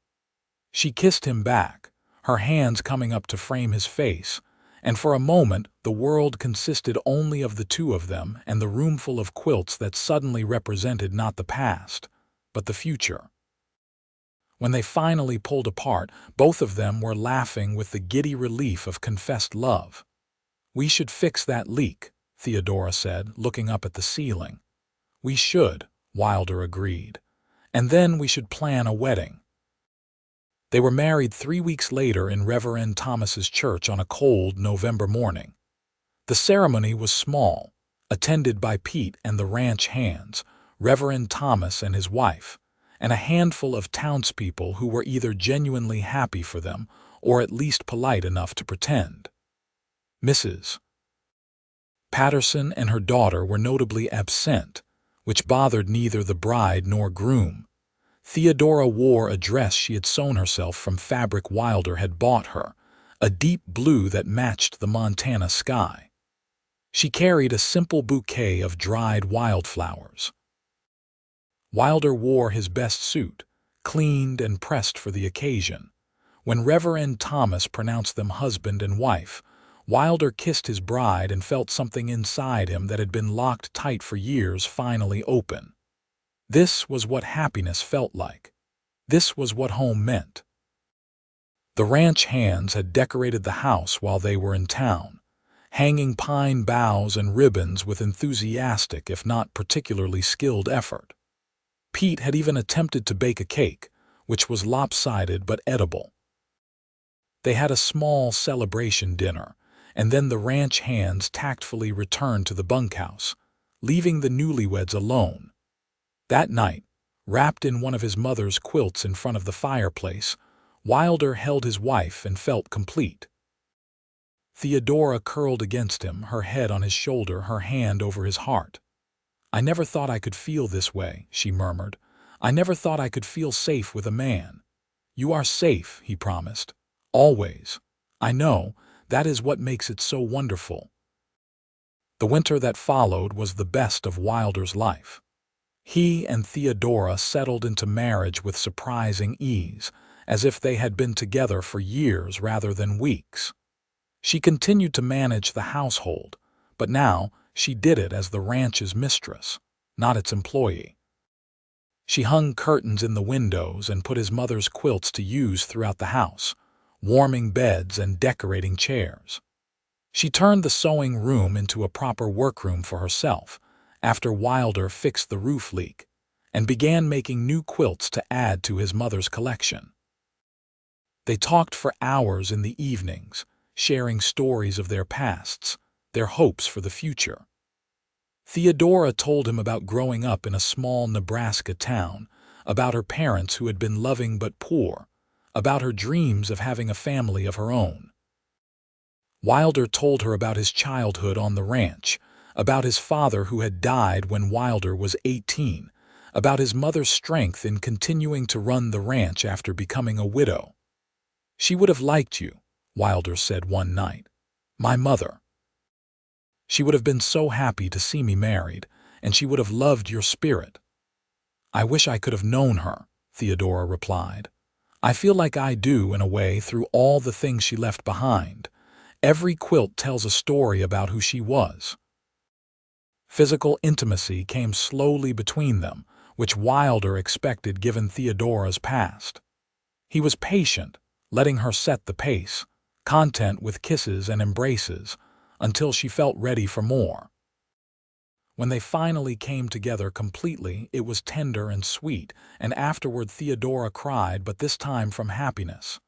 She kissed him back, her hands coming up to frame his face, and for a moment the world consisted only of the two of them and the roomful of quilts that suddenly represented not the past, but the future. When they finally pulled apart, both of them were laughing with the giddy relief of confessed love. "We should fix that leak," Theodora said, looking up at the ceiling. "We should," Wilder agreed. "And then we should plan a wedding." They were married 3 weeks later in Reverend Thomas's church on a cold November morning. The ceremony was small, attended by Pete and the ranch hands, Reverend Thomas and his wife, and a handful of townspeople who were either genuinely happy for them or at least polite enough to pretend. Mrs. Patterson and her daughter were notably absent, which bothered neither the bride nor groom. Theodora wore a dress she had sewn herself from fabric Wilder had bought her, a deep blue that matched the Montana sky. She carried a simple bouquet of dried wildflowers. Wilder wore his best suit, cleaned and pressed for the occasion. When Reverend Thomas pronounced them husband and wife, Wilder kissed his bride and felt something inside him that had been locked tight for years finally open. This was what happiness felt like. This was what home meant. The ranch hands had decorated the house while they were in town, hanging pine boughs and ribbons with enthusiastic, if not particularly skilled effort. Pete had even attempted to bake a cake, which was lopsided but edible. They had a small celebration dinner, and then the ranch hands tactfully returned to the bunkhouse, leaving the newlyweds alone. That night, wrapped in one of his mother's quilts in front of the fireplace, Wilder held his wife and felt complete. Theodora curled against him, her head on his shoulder, her hand over his heart. "I never thought I could feel this way," she murmured. "I never thought I could feel safe with a man." "You are safe," he promised. "Always. I know, that is what makes it so wonderful." The winter that followed was the best of Wilder's life. He and Theodora settled into marriage with surprising ease, as if they had been together for years rather than weeks. She continued to manage the household, but now she did it as the ranch's mistress, not its employee. She hung curtains in the windows and put his mother's quilts to use throughout the house, warming beds and decorating chairs. She turned the sewing room into a proper workroom for herself after Wilder fixed the roof leak, and began making new quilts to add to his mother's collection. They talked for hours in the evenings, sharing stories of their pasts, their hopes for the future. Theodora told him about growing up in a small Nebraska town, about her parents who had been loving but poor, about her dreams of having a family of her own. Wilder told her about his childhood on the ranch, about his father who had died when Wilder was 18, about his mother's strength in continuing to run the ranch after becoming a widow. "She would have liked you," Wilder said one night. "My mother. She would have been so happy to see me married, and she would have loved your spirit." "I wish I could have known her," Theodora replied. "I feel like I do in a way through all the things she left behind. Every quilt tells a story about who she was." Physical intimacy came slowly between them, which Wilder expected given Theodora's past. He was patient, letting her set the pace, content with kisses and embraces, until she felt ready for more. When they finally came together completely, it was tender and sweet, and afterward Theodora cried, but this time from happiness.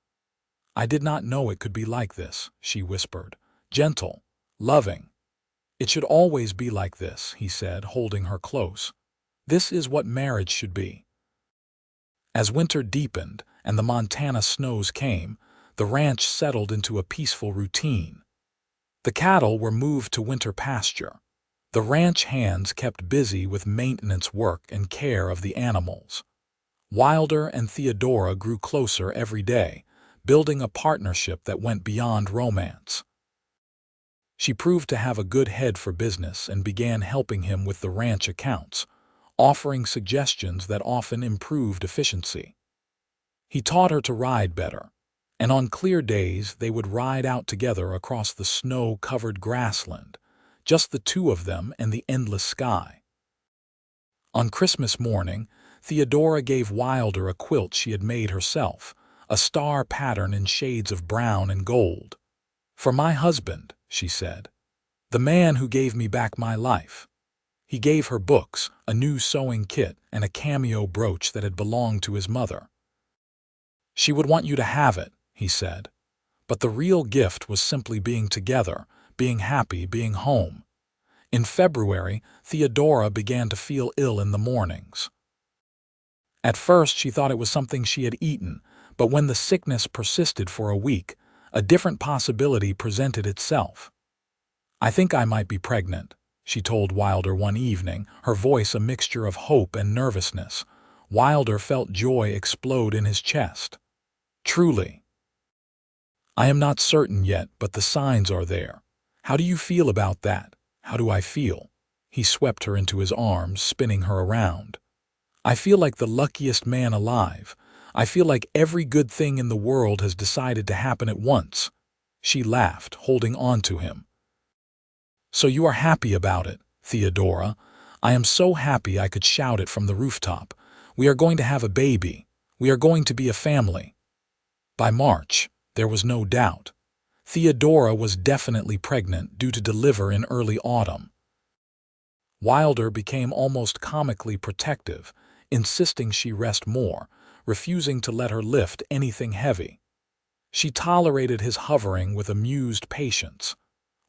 "I did not know it could be like this," she whispered. "Gentle, loving." "It should always be like this," he said, holding her close. "This is what marriage should be." As winter deepened and the Montana snows came, the ranch settled into a peaceful routine. The cattle were moved to winter pasture. The ranch hands kept busy with maintenance work and care of the animals. Wilder and Theodora grew closer every day, building a partnership that went beyond romance. She proved to have a good head for business and began helping him with the ranch accounts, offering suggestions that often improved efficiency. He taught her to ride better, and on clear days they would ride out together across the snow-covered grassland, just the two of them and the endless sky. On Christmas morning, Theodora gave Wilder a quilt she had made herself, a star pattern in shades of brown and gold. "For my husband," she said, "the man who gave me back my life." He gave her books, a new sewing kit, and a cameo brooch that had belonged to his mother. "She would want you to have it," he said. "But the real gift was simply being together, being happy, being home." In February, Theodora began to feel ill in the mornings. At first she thought it was something she had eaten, but when the sickness persisted for a week, a different possibility presented itself. "I think I might be pregnant," she told Wilder one evening, her voice a mixture of hope and nervousness. Wilder felt joy explode in his chest. "Truly?" "I am not certain yet, but the signs are there. How do you feel about that?" "How do I feel?" He swept her into his arms, spinning her around. "I feel like the luckiest man alive. I feel like every good thing in the world has decided to happen at once." She laughed, holding on to him. "So you are happy about it, Theodora. I am so happy I could shout it from the rooftop. We are going to have a baby. We are going to be a family." By March, there was no doubt. Theodora was definitely pregnant, due to deliver in early autumn. Wilder became almost comically protective, insisting she rest more, refusing to let her lift anything heavy. She tolerated his hovering with amused patience.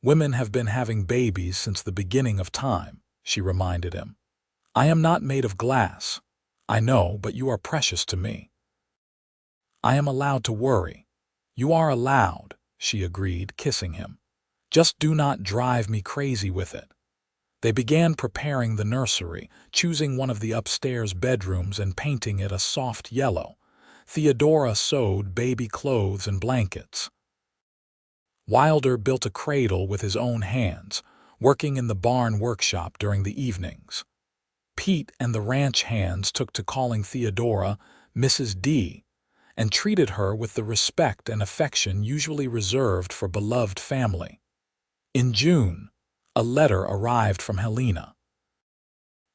"Women have been having babies since the beginning of time," she reminded him. "I am not made of glass. I know, but you are precious to me. I am allowed to worry." "You are allowed," she agreed, kissing him. "Just do not drive me crazy with it." They began preparing the nursery, choosing one of the upstairs bedrooms and painting it a soft yellow. Theodora sewed baby clothes and blankets. Wilder built a cradle with his own hands, working in the barn workshop during the evenings. Pete and the ranch hands took to calling Theodora Mrs. D, and treated her with the respect and affection usually reserved for beloved family. In June, a letter arrived from Helena.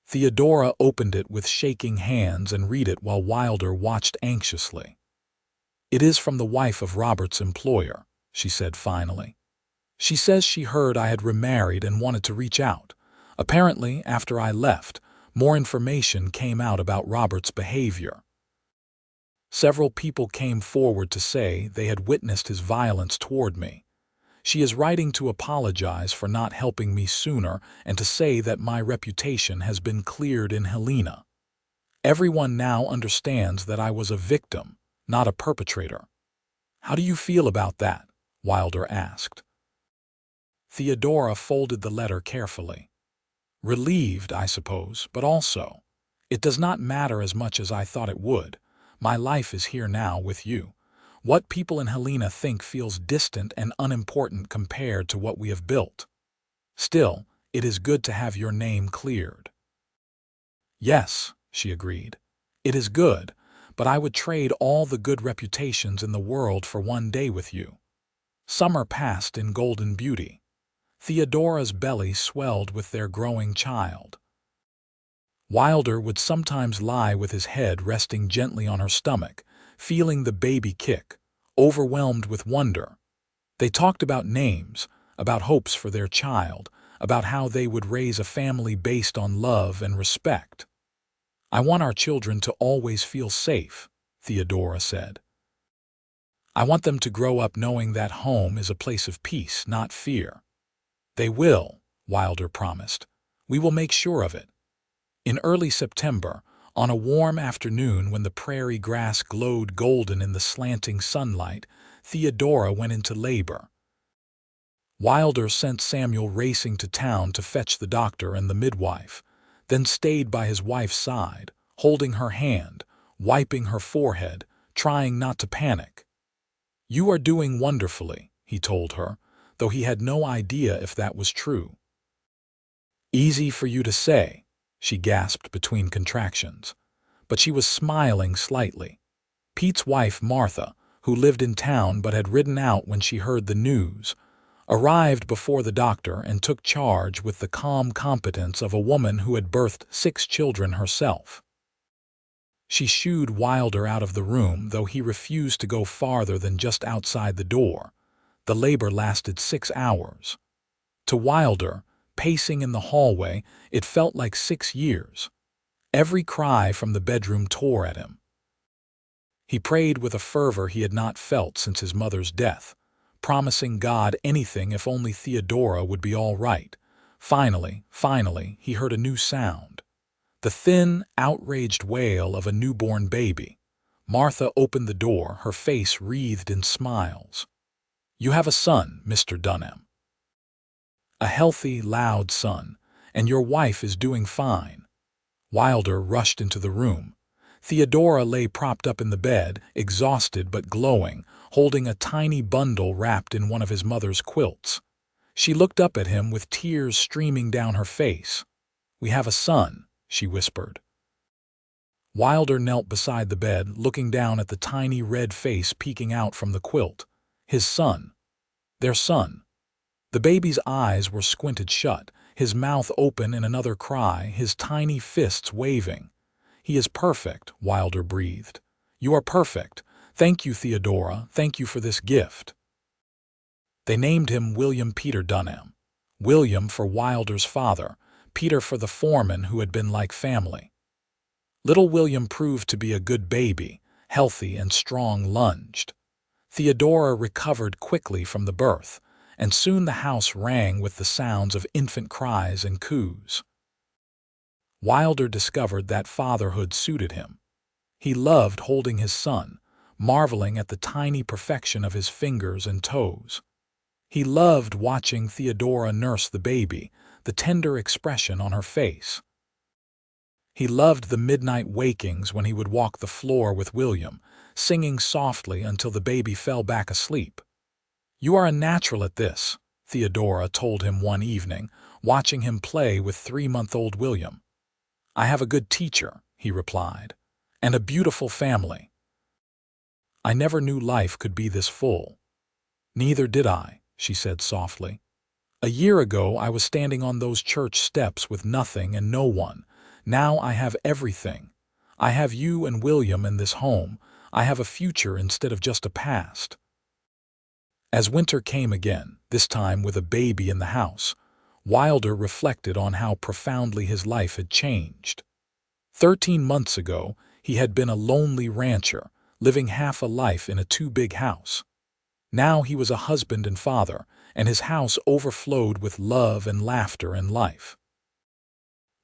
Theodora opened it with shaking hands and read it while Wilder watched anxiously. "It is from the wife of Robert's employer," she said finally. "She says she heard I had remarried and wanted to reach out. Apparently, after I left, more information came out about Robert's behavior. Several people came forward to say they had witnessed his violence toward me. She is writing to apologize for not helping me sooner and to say that my reputation has been cleared in Helena. Everyone now understands that I was a victim, not a perpetrator." "How do you feel about that?" Wilder asked. Theodora folded the letter carefully. "Relieved, I suppose, but also, it does not matter as much as I thought it would. My life is here now with you. What people in Helena think feels distant and unimportant compared to what we have built. Still, it is good to have your name cleared." "Yes," she agreed. "It is good, but I would trade all the good reputations in the world for one day with you." Summer passed in golden beauty. Theodora's belly swelled with their growing child. Wilder would sometimes lie with his head resting gently on her stomach, feeling the baby kick, overwhelmed with wonder. They talked about names, about hopes for their child, about how they would raise a family based on love and respect. "I want our children to always feel safe," Theodora said. "I want them to grow up knowing that home is a place of peace, not fear." "They will," Wilder promised. "We will make sure of it." In early September, on a warm afternoon when the prairie grass glowed golden in the slanting sunlight, Theodora went into labor. Wilder sent Samuel racing to town to fetch the doctor and the midwife, then stayed by his wife's side, holding her hand, wiping her forehead, trying not to panic. "You are doing wonderfully," he told her, though he had no idea if that was true. "Easy for you to say," she gasped between contractions. But she was smiling slightly. Pete's wife, Martha, who lived in town but had ridden out when she heard the news, arrived before the doctor and took charge with the calm competence of a woman who had birthed 6 children herself. She shooed Wilder out of the room, though he refused to go farther than just outside the door. The labor lasted 6 hours. To Wilder, pacing in the hallway, it felt like 6 years. Every cry from the bedroom tore at him. He prayed with a fervor he had not felt since his mother's death, promising God anything if only Theodora would be all right. Finally, he heard a new sound. The thin, outraged wail of a newborn baby. Martha opened the door, her face wreathed in smiles. "You have a son, Mr. Dunham. A healthy, loud son, and your wife is doing fine." Wilder rushed into the room. Theodora lay propped up in the bed, exhausted but glowing, holding a tiny bundle wrapped in one of his mother's quilts. She looked up at him with tears streaming down her face. "We have a son," she whispered. Wilder knelt beside the bed, looking down at the tiny red face peeking out from the quilt. His son. Their son. The baby's eyes were squinted shut, his mouth open in another cry, his tiny fists waving. "He is perfect," Wilder breathed. "You are perfect. Thank you, Theodora. Thank you for this gift." They named him William Peter Dunham. William for Wilder's father, Peter for the foreman who had been like family. Little William proved to be a good baby, healthy and strong lunged. Theodora recovered quickly from the birth, and soon the house rang with the sounds of infant cries and coos. Wilder discovered that fatherhood suited him. He loved holding his son, marveling at the tiny perfection of his fingers and toes. He loved watching Theodora nurse the baby, the tender expression on her face. He loved the midnight wakings when he would walk the floor with William, singing softly until the baby fell back asleep. "You are a natural at this," Theodora told him one evening, watching him play with 3-month-old William. "I have a good teacher," he replied, "and a beautiful family. I never knew life could be this full." "Neither did I," she said softly. "A year ago I was standing on those church steps with nothing and no one. Now I have everything. I have you and William in this home. I have a future instead of just a past." As winter came again, this time with a baby in the house, Wilder reflected on how profoundly his life had changed. 13 months ago, he had been a lonely rancher, living half a life in a too-big house. Now he was a husband and father, and his house overflowed with love and laughter and life.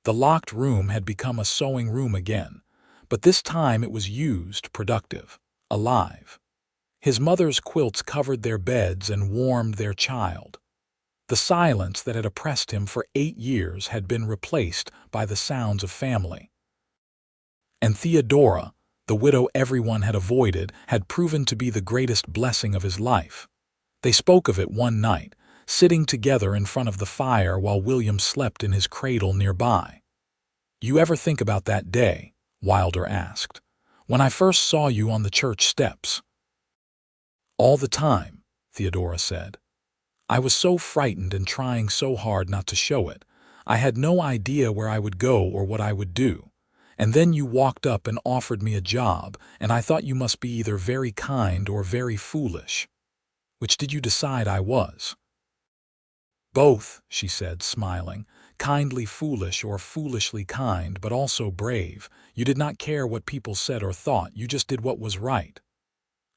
The locked room had become a sewing room again, but this time it was used, productive, alive. His mother's quilts covered their beds and warmed their child. The silence that had oppressed him for 8 years had been replaced by the sounds of family. And Theodora, the widow everyone had avoided, had proven to be the greatest blessing of his life. They spoke of it one night, sitting together in front of the fire while William slept in his cradle nearby. "You ever think about that day?" Wilder asked. "When I first saw you on the church steps?" "All the time," Theodora said. "I was so frightened and trying so hard not to show it. I had no idea where I would go or what I would do. And then you walked up and offered me a job, and I thought you must be either very kind or very foolish. Which did you decide I was?" "Both," she said, smiling. "Kindly foolish or foolishly kind, but also brave. You did not care what people said or thought, you just did what was right."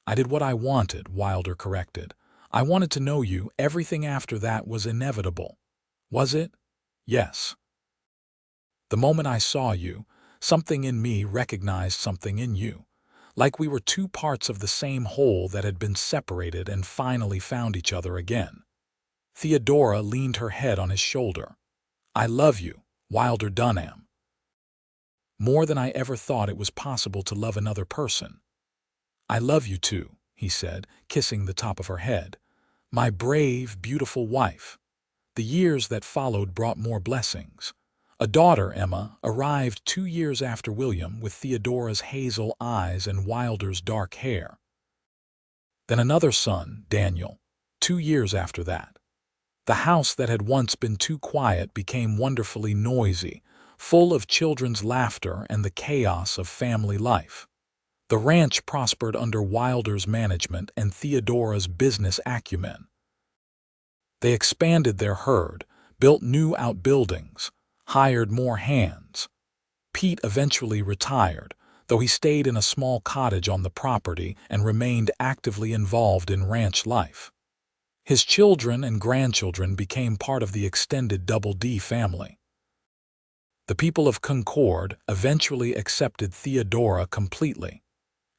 "I did what I wanted," Wilder corrected. "I wanted to know you. Everything after that was inevitable." "Was it?" "Yes. The moment I saw you, something in me recognized something in you. Like we were two parts of the same whole that had been separated and finally found each other again." Theodora leaned her head on his shoulder. "I love you, Wilder Dunham. More than I ever thought it was possible to love another person." "I love you too," he said, kissing the top of her head. "My brave, beautiful wife." The years that followed brought more blessings. A daughter, Emma, arrived 2 years after William with Theodora's hazel eyes and Wilder's dark hair. Then another son, Daniel, 2 years after that. The house that had once been too quiet became wonderfully noisy, full of children's laughter and the chaos of family life. The ranch prospered under Wilder's management and Theodora's business acumen. They expanded their herd, built new outbuildings, hired more hands. Pete eventually retired, though he stayed in a small cottage on the property and remained actively involved in ranch life. His children and grandchildren became part of the extended Double D family. The people of Concord eventually accepted Theodora completely.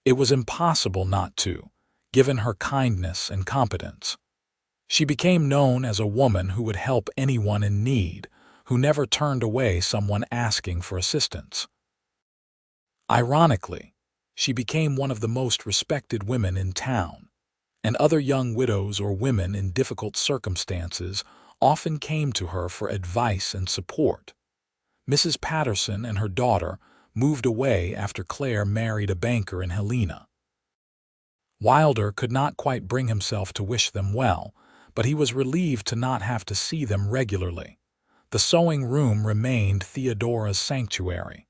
It was impossible not to, given her kindness and competence. She became known as a woman who would help anyone in need, who never turned away someone asking for assistance. Ironically, she became one of the most respected women in town, and other young widows or women in difficult circumstances often came to her for advice and support. Mrs. Patterson and her daughter moved away after Claire married a banker in Helena. Wilder could not quite bring himself to wish them well, but he was relieved to not have to see them regularly. The sewing room remained Theodora's sanctuary.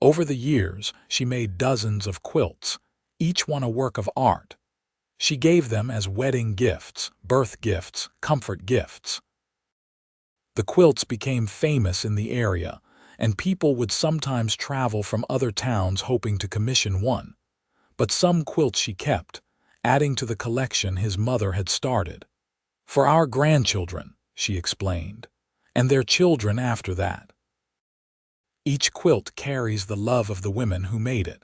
Over the years, she made dozens of quilts, each one a work of art. She gave them as wedding gifts, birth gifts, comfort gifts. The quilts became famous in the area, and people would sometimes travel from other towns hoping to commission one. But some quilts she kept, adding to the collection his mother had started. "For our grandchildren," she explained, "and their children after that. Each quilt carries the love of the women who made it.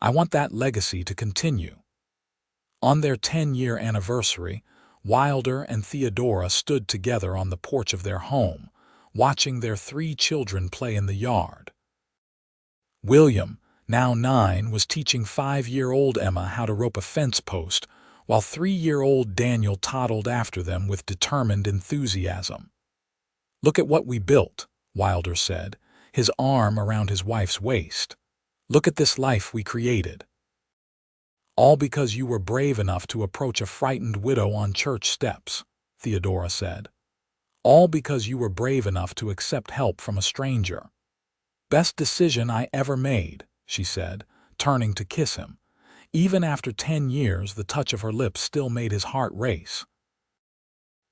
I want that legacy to continue." On their 10-year anniversary, Wilder and Theodora stood together on the porch of their home, watching their 3 children play in the yard. William, now 9, was teaching 5-year-old Emma how to rope a fence post, while 3-year-old Daniel toddled after them with determined enthusiasm. "Look at what we built," Wilder said, his arm around his wife's waist. "Look at this life we created." "All because you were brave enough to approach a frightened widow on church steps," Theodora said. "All because you were brave enough to accept help from a stranger." "Best decision I ever made," she said, turning to kiss him. Even after 10 years, the touch of her lips still made his heart race.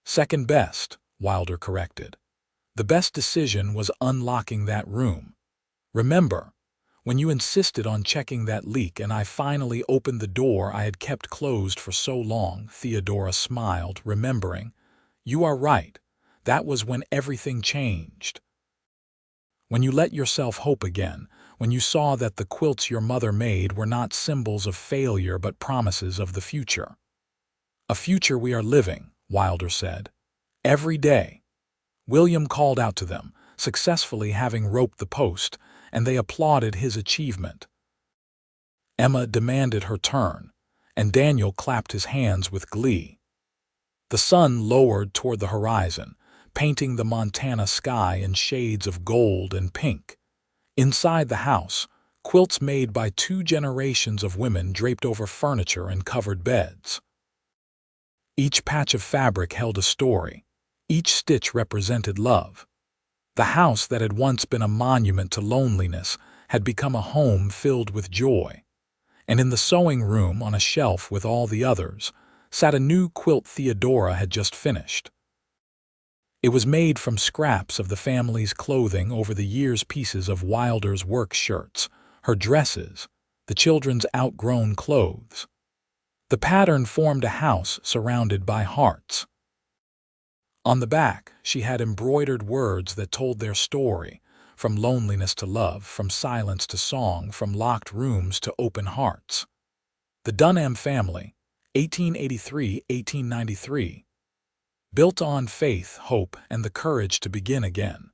"Second best," Wilder corrected. "The best decision was unlocking that room. Remember, when you insisted on checking that leak and I finally opened the door I had kept closed for so long?" Theodora smiled, remembering. "You are right. That was when everything changed. When you let yourself hope again, when you saw that the quilts your mother made were not symbols of failure but promises of the future." "A future we are living," Wilder said. "Every day." William called out to them, successfully having roped the post, and they applauded his achievement. Emma demanded her turn, and Daniel clapped his hands with glee. The sun lowered toward the horizon, painting the Montana sky in shades of gold and pink. Inside the house, quilts made by 2 generations of women draped over furniture and covered beds. Each patch of fabric held a story. Each stitch represented love. The house that had once been a monument to loneliness had become a home filled with joy. And in the sewing room, on a shelf with all the others, sat a new quilt Theodora had just finished. It was made from scraps of the family's clothing over the years, pieces of Wilder's work shirts, her dresses, the children's outgrown clothes. The pattern formed a house surrounded by hearts. On the back, she had embroidered words that told their story, from loneliness to love, from silence to song, from locked rooms to open hearts. The Dunham family, 1883–1893. Built on faith, hope, and the courage to begin again.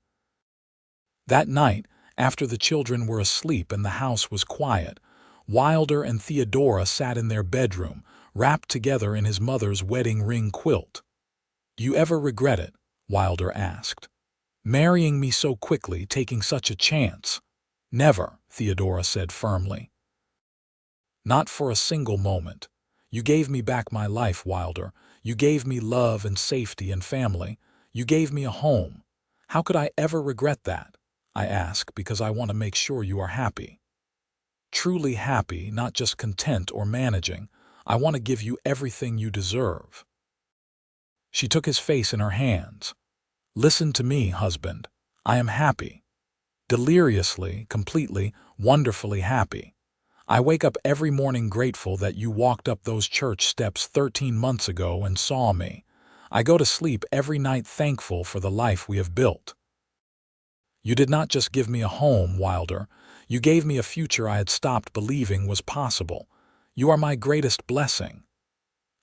That night, after the children were asleep and the house was quiet, Wilder and Theodora sat in their bedroom, wrapped together in his mother's wedding ring quilt. "Do you ever regret it?" Wilder asked. "Marrying me so quickly, taking such a chance?" "Never," Theodora said firmly. "Not for a single moment. You gave me back my life, Wilder. You gave me love and safety and family. You gave me a home. How could I ever regret that?" "I ask because I want to make sure you are happy. Truly happy, not just content or managing. I want to give you everything you deserve." She took his face in her hands. "Listen to me, husband. I am happy. Deliriously, completely, wonderfully happy. I wake up every morning grateful that you walked up those church steps 13 months ago and saw me. I go to sleep every night thankful for the life we have built. You did not just give me a home, Wilder. You gave me a future I had stopped believing was possible. You are my greatest blessing.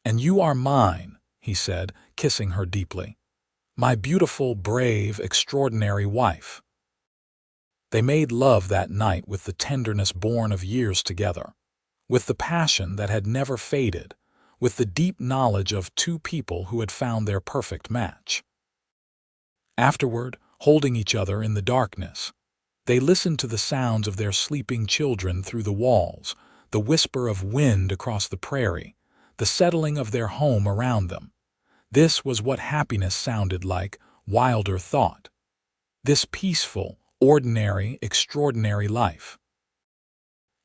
And you are mine," he said, kissing her deeply. "My beautiful, brave, extraordinary wife." They made love that night with the tenderness born of years together, with the passion that had never faded, with the deep knowledge of 2 people who had found their perfect match. Afterward, holding each other in the darkness, They listened to the sounds of their sleeping children through the walls, the whisper of wind across the prairie, the settling of their home around them. This was what happiness sounded like, Wilder thought. This peaceful, ordinary, extraordinary life.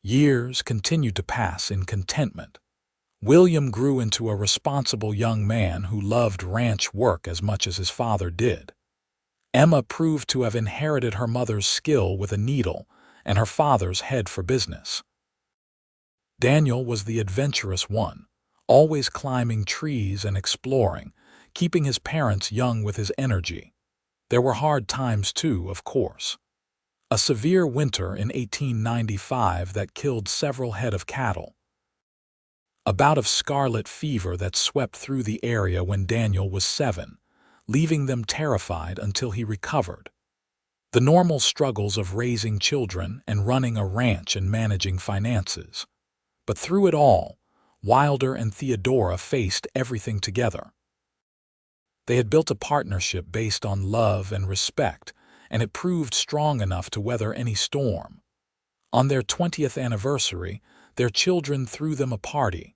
Years continued to pass in contentment. William grew into a responsible young man who loved ranch work as much as his father did. Emma proved to have inherited her mother's skill with a needle and her father's head for business. Daniel was the adventurous one, always climbing trees and exploring, keeping his parents young with his energy. There were hard times too, of course. A severe winter in 1895 that killed several head of cattle. A bout of scarlet fever that swept through the area when Daniel was 7, leaving them terrified until he recovered. The normal struggles of raising children and running a ranch and managing finances. But through it all, Wilder and Theodora faced everything together. They had built a partnership based on love and respect, and it proved strong enough to weather any storm. On their 20th anniversary, their children threw them a party.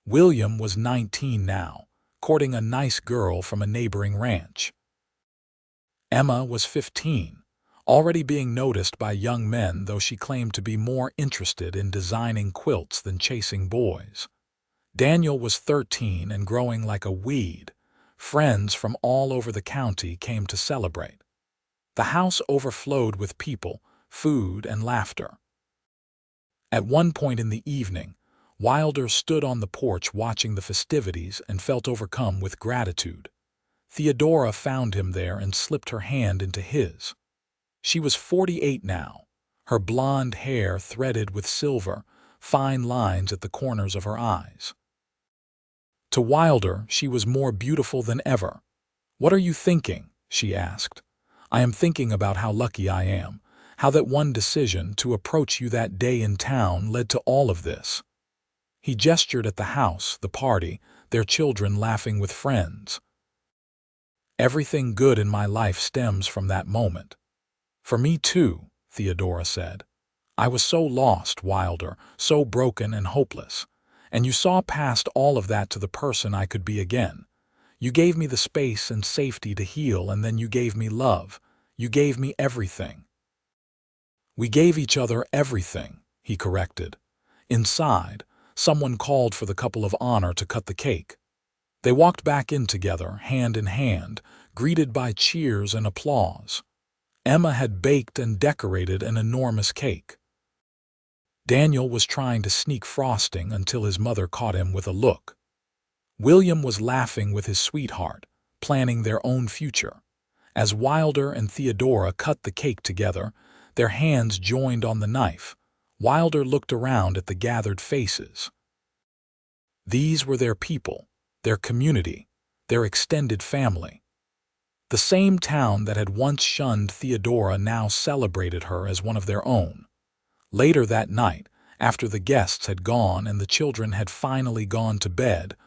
William was 19 now, courting a nice girl from a neighboring ranch. Emma was 15, already being noticed by young men, though she claimed to be more interested in designing quilts than chasing boys. Daniel was 13 and growing like a weed. Friends from all over the county came to celebrate. The house overflowed with people, food, and laughter. At one point in the evening, Wilder stood on the porch watching the festivities and felt overcome with gratitude. Theodora found him there and slipped her hand into his. She was 48 now, her blonde hair threaded with silver, fine lines at the corners of her eyes. To Wilder, she was more beautiful than ever. "What are you thinking?" she asked. "I am thinking about how lucky I am, how that one decision to approach you that day in town led to all of this." He gestured at the house, the party, their children laughing with friends. "Everything good in my life stems from that moment." "For me too," Theodora said. "I was so lost, Wilder, so broken and hopeless. And you saw past all of that to the person I could be again. You gave me the space and safety to heal, and then you gave me love. You gave me everything." "We gave each other everything," he corrected. Inside, someone called for the couple of honor to cut the cake. They walked back in together, hand in hand, greeted by cheers and applause. Emma had baked and decorated an enormous cake. Daniel was trying to sneak frosting until his mother caught him with a look. William was laughing with his sweetheart, planning their own future. As Wilder and Theodora cut the cake together, their hands joined on the knife. Wilder looked around at the gathered faces. These were their people, their community, their extended family. The same town that had once shunned Theodora now celebrated her as one of their own. Later that night, after the guests had gone and the children had finally gone to bed,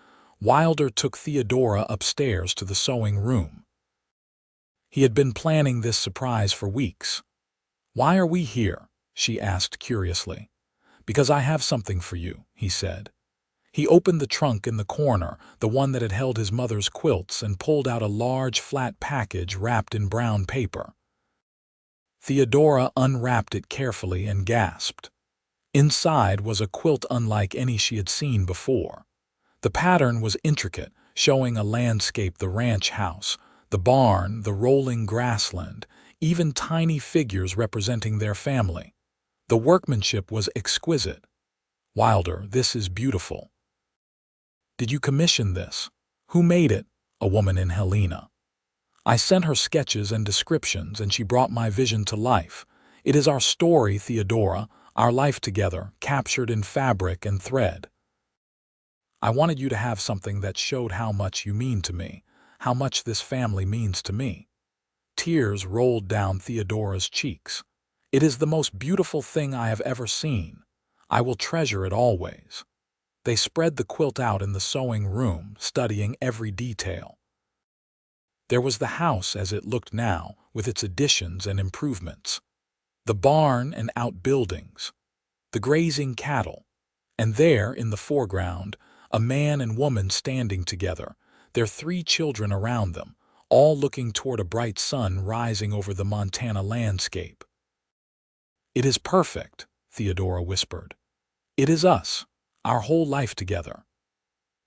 Wilder took Theodora upstairs to the sewing room. He had been planning this surprise for weeks. "Why are we here?" she asked curiously. "Because I have something for you," he said. He opened the trunk in the corner, the one that had held his mother's quilts, and pulled out a large flat package wrapped in brown paper. Theodora unwrapped it carefully and gasped. Inside was a quilt unlike any she had seen before. The pattern was intricate, showing a landscape, the ranch house, the barn, the rolling grassland, even tiny figures representing their family. The workmanship was exquisite. "Wilder, this is beautiful." "Did you commission this?" "Who made it?" "A woman in Helena. I sent her sketches and descriptions, and she brought my vision to life. It is our story, Theodora, our life together, captured in fabric and thread. I wanted you to have something that showed how much you mean to me, how much this family means to me." Tears rolled down Theodora's cheeks. "It is the most beautiful thing I have ever seen. I will treasure it always." They spread the quilt out in the sewing room, studying every detail. There was the house as it looked now, with its additions and improvements. The barn and outbuildings, the grazing cattle, and there, in the foreground, a man and woman standing together, their 3 children around them, all looking toward a bright sun rising over the Montana landscape. "It is perfect," Theodora whispered. "It is us, our whole life together."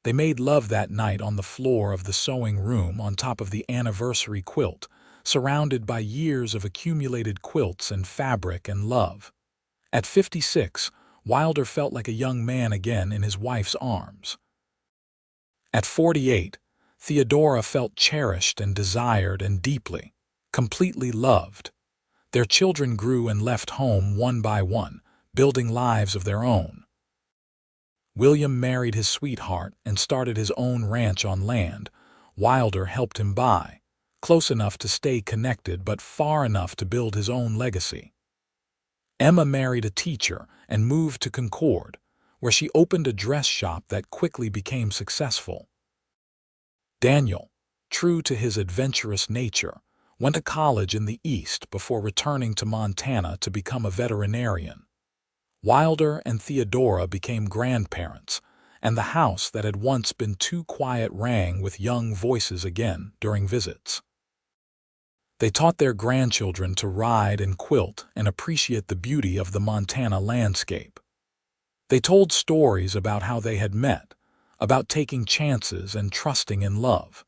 They made love that night on the floor of the sewing room on top of the anniversary quilt, surrounded by years of accumulated quilts and fabric and love. At 56, Wilder felt like a young man again in his wife's arms. At 48, Theodora felt cherished and desired and deeply, completely loved. Their children grew and left home one by one, building lives of their own. William married his sweetheart and started his own ranch on land Wilder helped him buy, close enough to stay connected but far enough to build his own legacy. Emma married a teacher and moved to Concord, where she opened a dress shop that quickly became successful. Daniel, true to his adventurous nature, went to college in the East before returning to Montana to become a veterinarian. Wilder and Theodora became grandparents, and the house that had once been too quiet rang with young voices again during visits. They taught their grandchildren to ride and quilt and appreciate the beauty of the Montana landscape. They told stories about how they had met, about taking chances and trusting in love.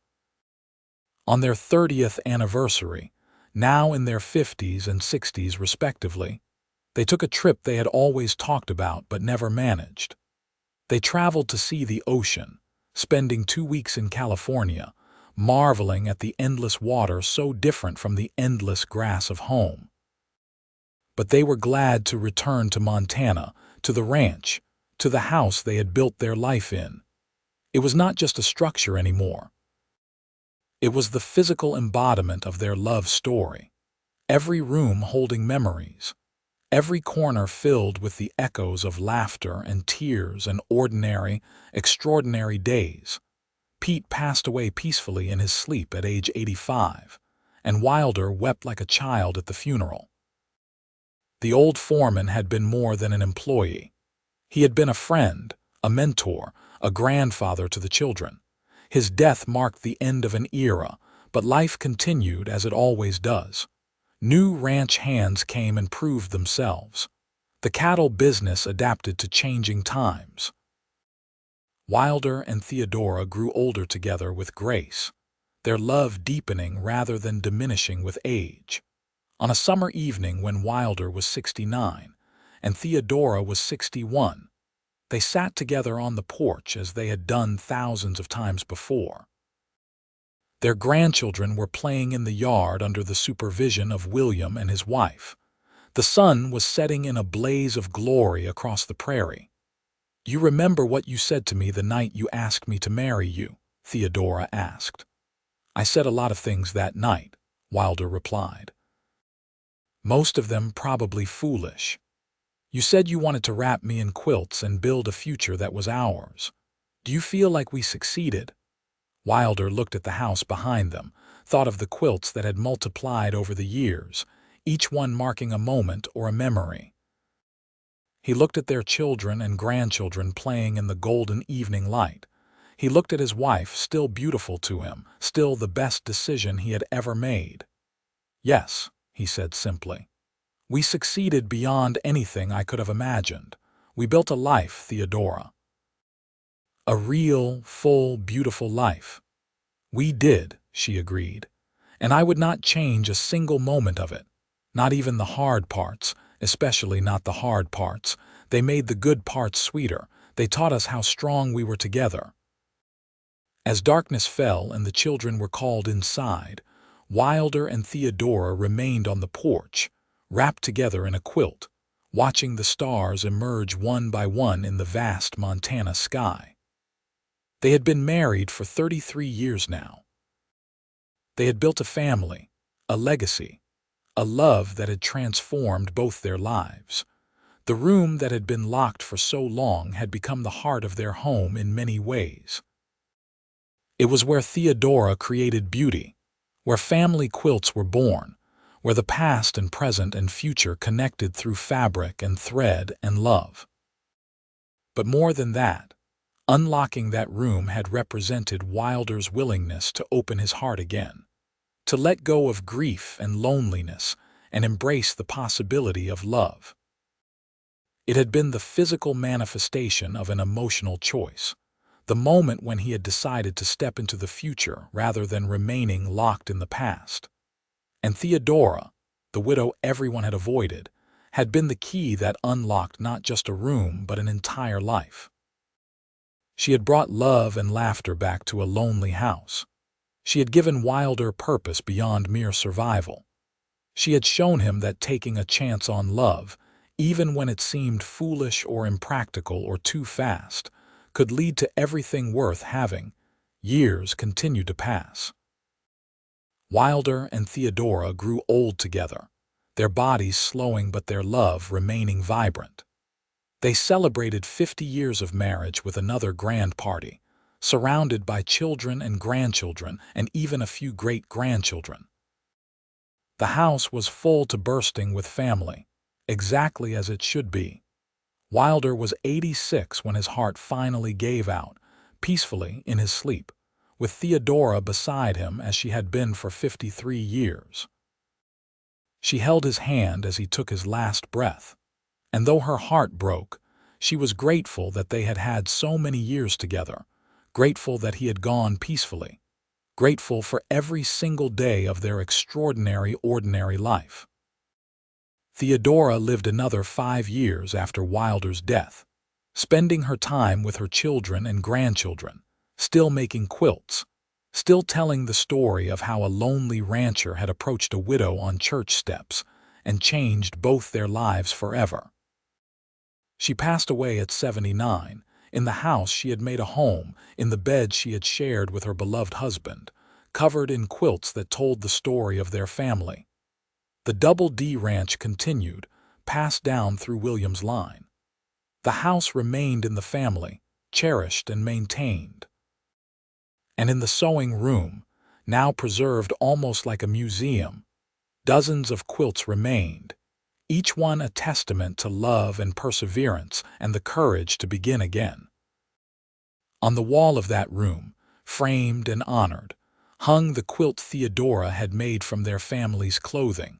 On their 30th anniversary, now in their 50s and 60s respectively, they took a trip they had always talked about but never managed. They traveled to see the ocean, spending 2 weeks in California, marveling at the endless water so different from the endless grass of home. But they were glad to return to Montana, to the ranch, to the house they had built their life in. It was not just a structure anymore. It was the physical embodiment of their love story, every room holding memories, every corner filled with the echoes of laughter and tears and ordinary, extraordinary days. Pete passed away peacefully in his sleep at age 85, and Wilder wept like a child at the funeral. The old foreman had been more than an employee. He had been a friend, a mentor, a grandfather to the children. His death marked the end of an era, but life continued as it always does. New ranch hands came and proved themselves. The cattle business adapted to changing times. Wilder and Theodora grew older together with grace, their love deepening rather than diminishing with age. On a summer evening when Wilder was 69 and Theodora was 61, they sat together on the porch as they had done thousands of times before. Their grandchildren were playing in the yard under the supervision of William and his wife. The sun was setting in a blaze of glory across the prairie. "You remember what you said to me the night you asked me to marry you?" Theodora asked. "I said a lot of things that night," Wilder replied. "Most of them probably foolish. You said you wanted to wrap me in quilts and build a future that was ours. Do you feel like we succeeded?" Wilder looked at the house behind them, thought of the quilts that had multiplied over the years, each one marking a moment or a memory. He looked at their children and grandchildren playing in the golden evening light. He looked at his wife, still beautiful to him, still the best decision he had ever made. "Yes," he said simply. "We succeeded beyond anything I could have imagined. We built a life, Theodora. A real, full, beautiful life." "We did," she agreed, "and I would not change a single moment of it. Not even the hard parts, especially not the hard parts. They made the good parts sweeter. They taught us how strong we were together." As darkness fell and the children were called inside, Wilder and Theodora remained on the porch, wrapped together in a quilt, watching the stars emerge one by one in the vast Montana sky. They had been married for 33 years now. They had built a family, a legacy, a love that had transformed both their lives. The room that had been locked for so long had become the heart of their home in many ways. It was where Theodora created beauty, where family quilts were born, where the past and present and future connected through fabric and thread and love. But more than that, unlocking that room had represented Wilder's willingness to open his heart again, to let go of grief and loneliness and embrace the possibility of love. It had been the physical manifestation of an emotional choice, the moment when he had decided to step into the future rather than remaining locked in the past. And Theodora, the widow everyone had avoided, had been the key that unlocked not just a room but an entire life. She had brought love and laughter back to a lonely house. She had given Wilder purpose beyond mere survival. She had shown him that taking a chance on love, even when it seemed foolish or impractical or too fast, could lead to everything worth having. Years continued to pass. Wilder and Theodora grew old together, their bodies slowing but their love remaining vibrant. They celebrated 50 years of marriage with another grand party, surrounded by children and grandchildren and even a few great-grandchildren. The house was full to bursting with family, exactly as it should be. Wilder was 86 when his heart finally gave out, peacefully in his sleep, with Theodora beside him as she had been for 53 years. She held his hand as he took his last breath, and though her heart broke, she was grateful that they had had so many years together, grateful that he had gone peacefully, grateful for every single day of their extraordinary ordinary life. Theodora lived another 5 years after Wilder's death, spending her time with her children and grandchildren, still making quilts, still telling the story of how a lonely rancher had approached a widow on church steps and changed both their lives forever. She passed away at 79, in the house she had made a home, in the bed she had shared with her beloved husband, covered in quilts that told the story of their family. The Double D Ranch continued, passed down through William's line. The house remained in the family, cherished and maintained. And in the sewing room, now preserved almost like a museum, dozens of quilts remained, each one a testament to love and perseverance and the courage to begin again. On the wall of that room, framed and honored, hung the quilt Theodora had made from their family's clothing,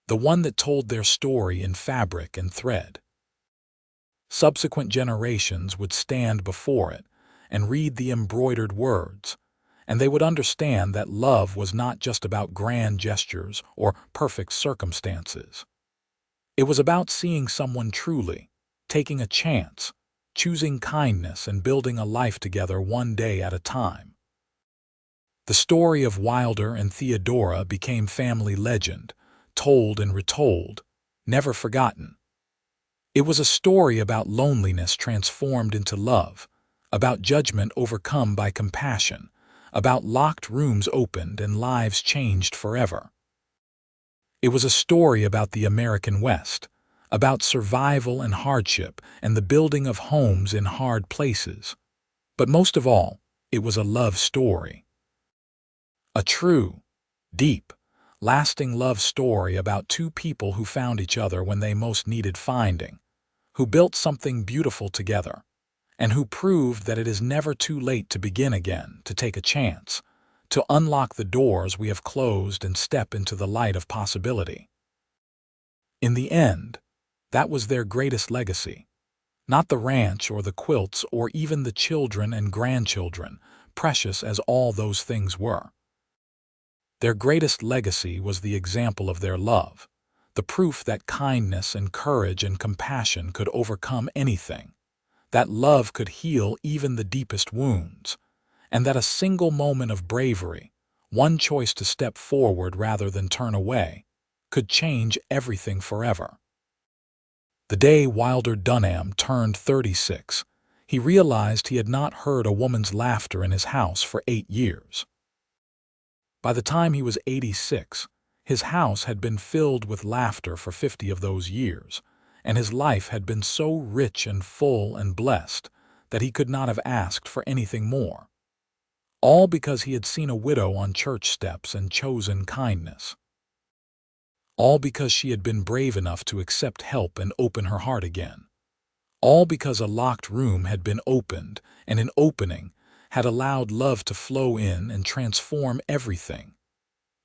the one that told their story in fabric and thread. Subsequent generations would stand before it and read the embroidered words, and they would understand that love was not just about grand gestures or perfect circumstances. It was about seeing someone truly, taking a chance, choosing kindness and building a life together one day at a time. The story of Wilder and Theodora became family legend, told and retold, never forgotten. It was a story about loneliness transformed into love, about judgment overcome by compassion, about locked rooms opened and lives changed forever. It was a story about the American West, about survival and hardship and the building of homes in hard places. But most of all, it was a love story. A true, deep, lasting love story about two people who found each other when they most needed finding, who built something beautiful together, and who proved that it is never too late to begin again, to take a chance, to unlock the doors we have closed and step into the light of possibility. In the end, that was their greatest legacy. Not the ranch or the quilts or even the children and grandchildren, precious as all those things were. Their greatest legacy was the example of their love, the proof that kindness and courage and compassion could overcome anything, that love could heal even the deepest wounds, and that a single moment of bravery, one choice to step forward rather than turn away, could change everything forever. The day Wilder Dunham turned 36, he realized he had not heard a woman's laughter in his house for 8 years. By the time he was 86, his house had been filled with laughter for 50 of those years, and his life had been so rich and full and blessed that he could not have asked for anything more. All because he had seen a widow on church steps and chosen kindness. All because she had been brave enough to accept help and open her heart again. All because a locked room had been opened, and an opening had allowed love to flow in and transform everything.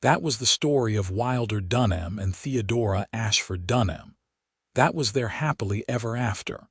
That was the story of Wilder Dunham and Theodora Ashford Dunham. That was their happily ever after.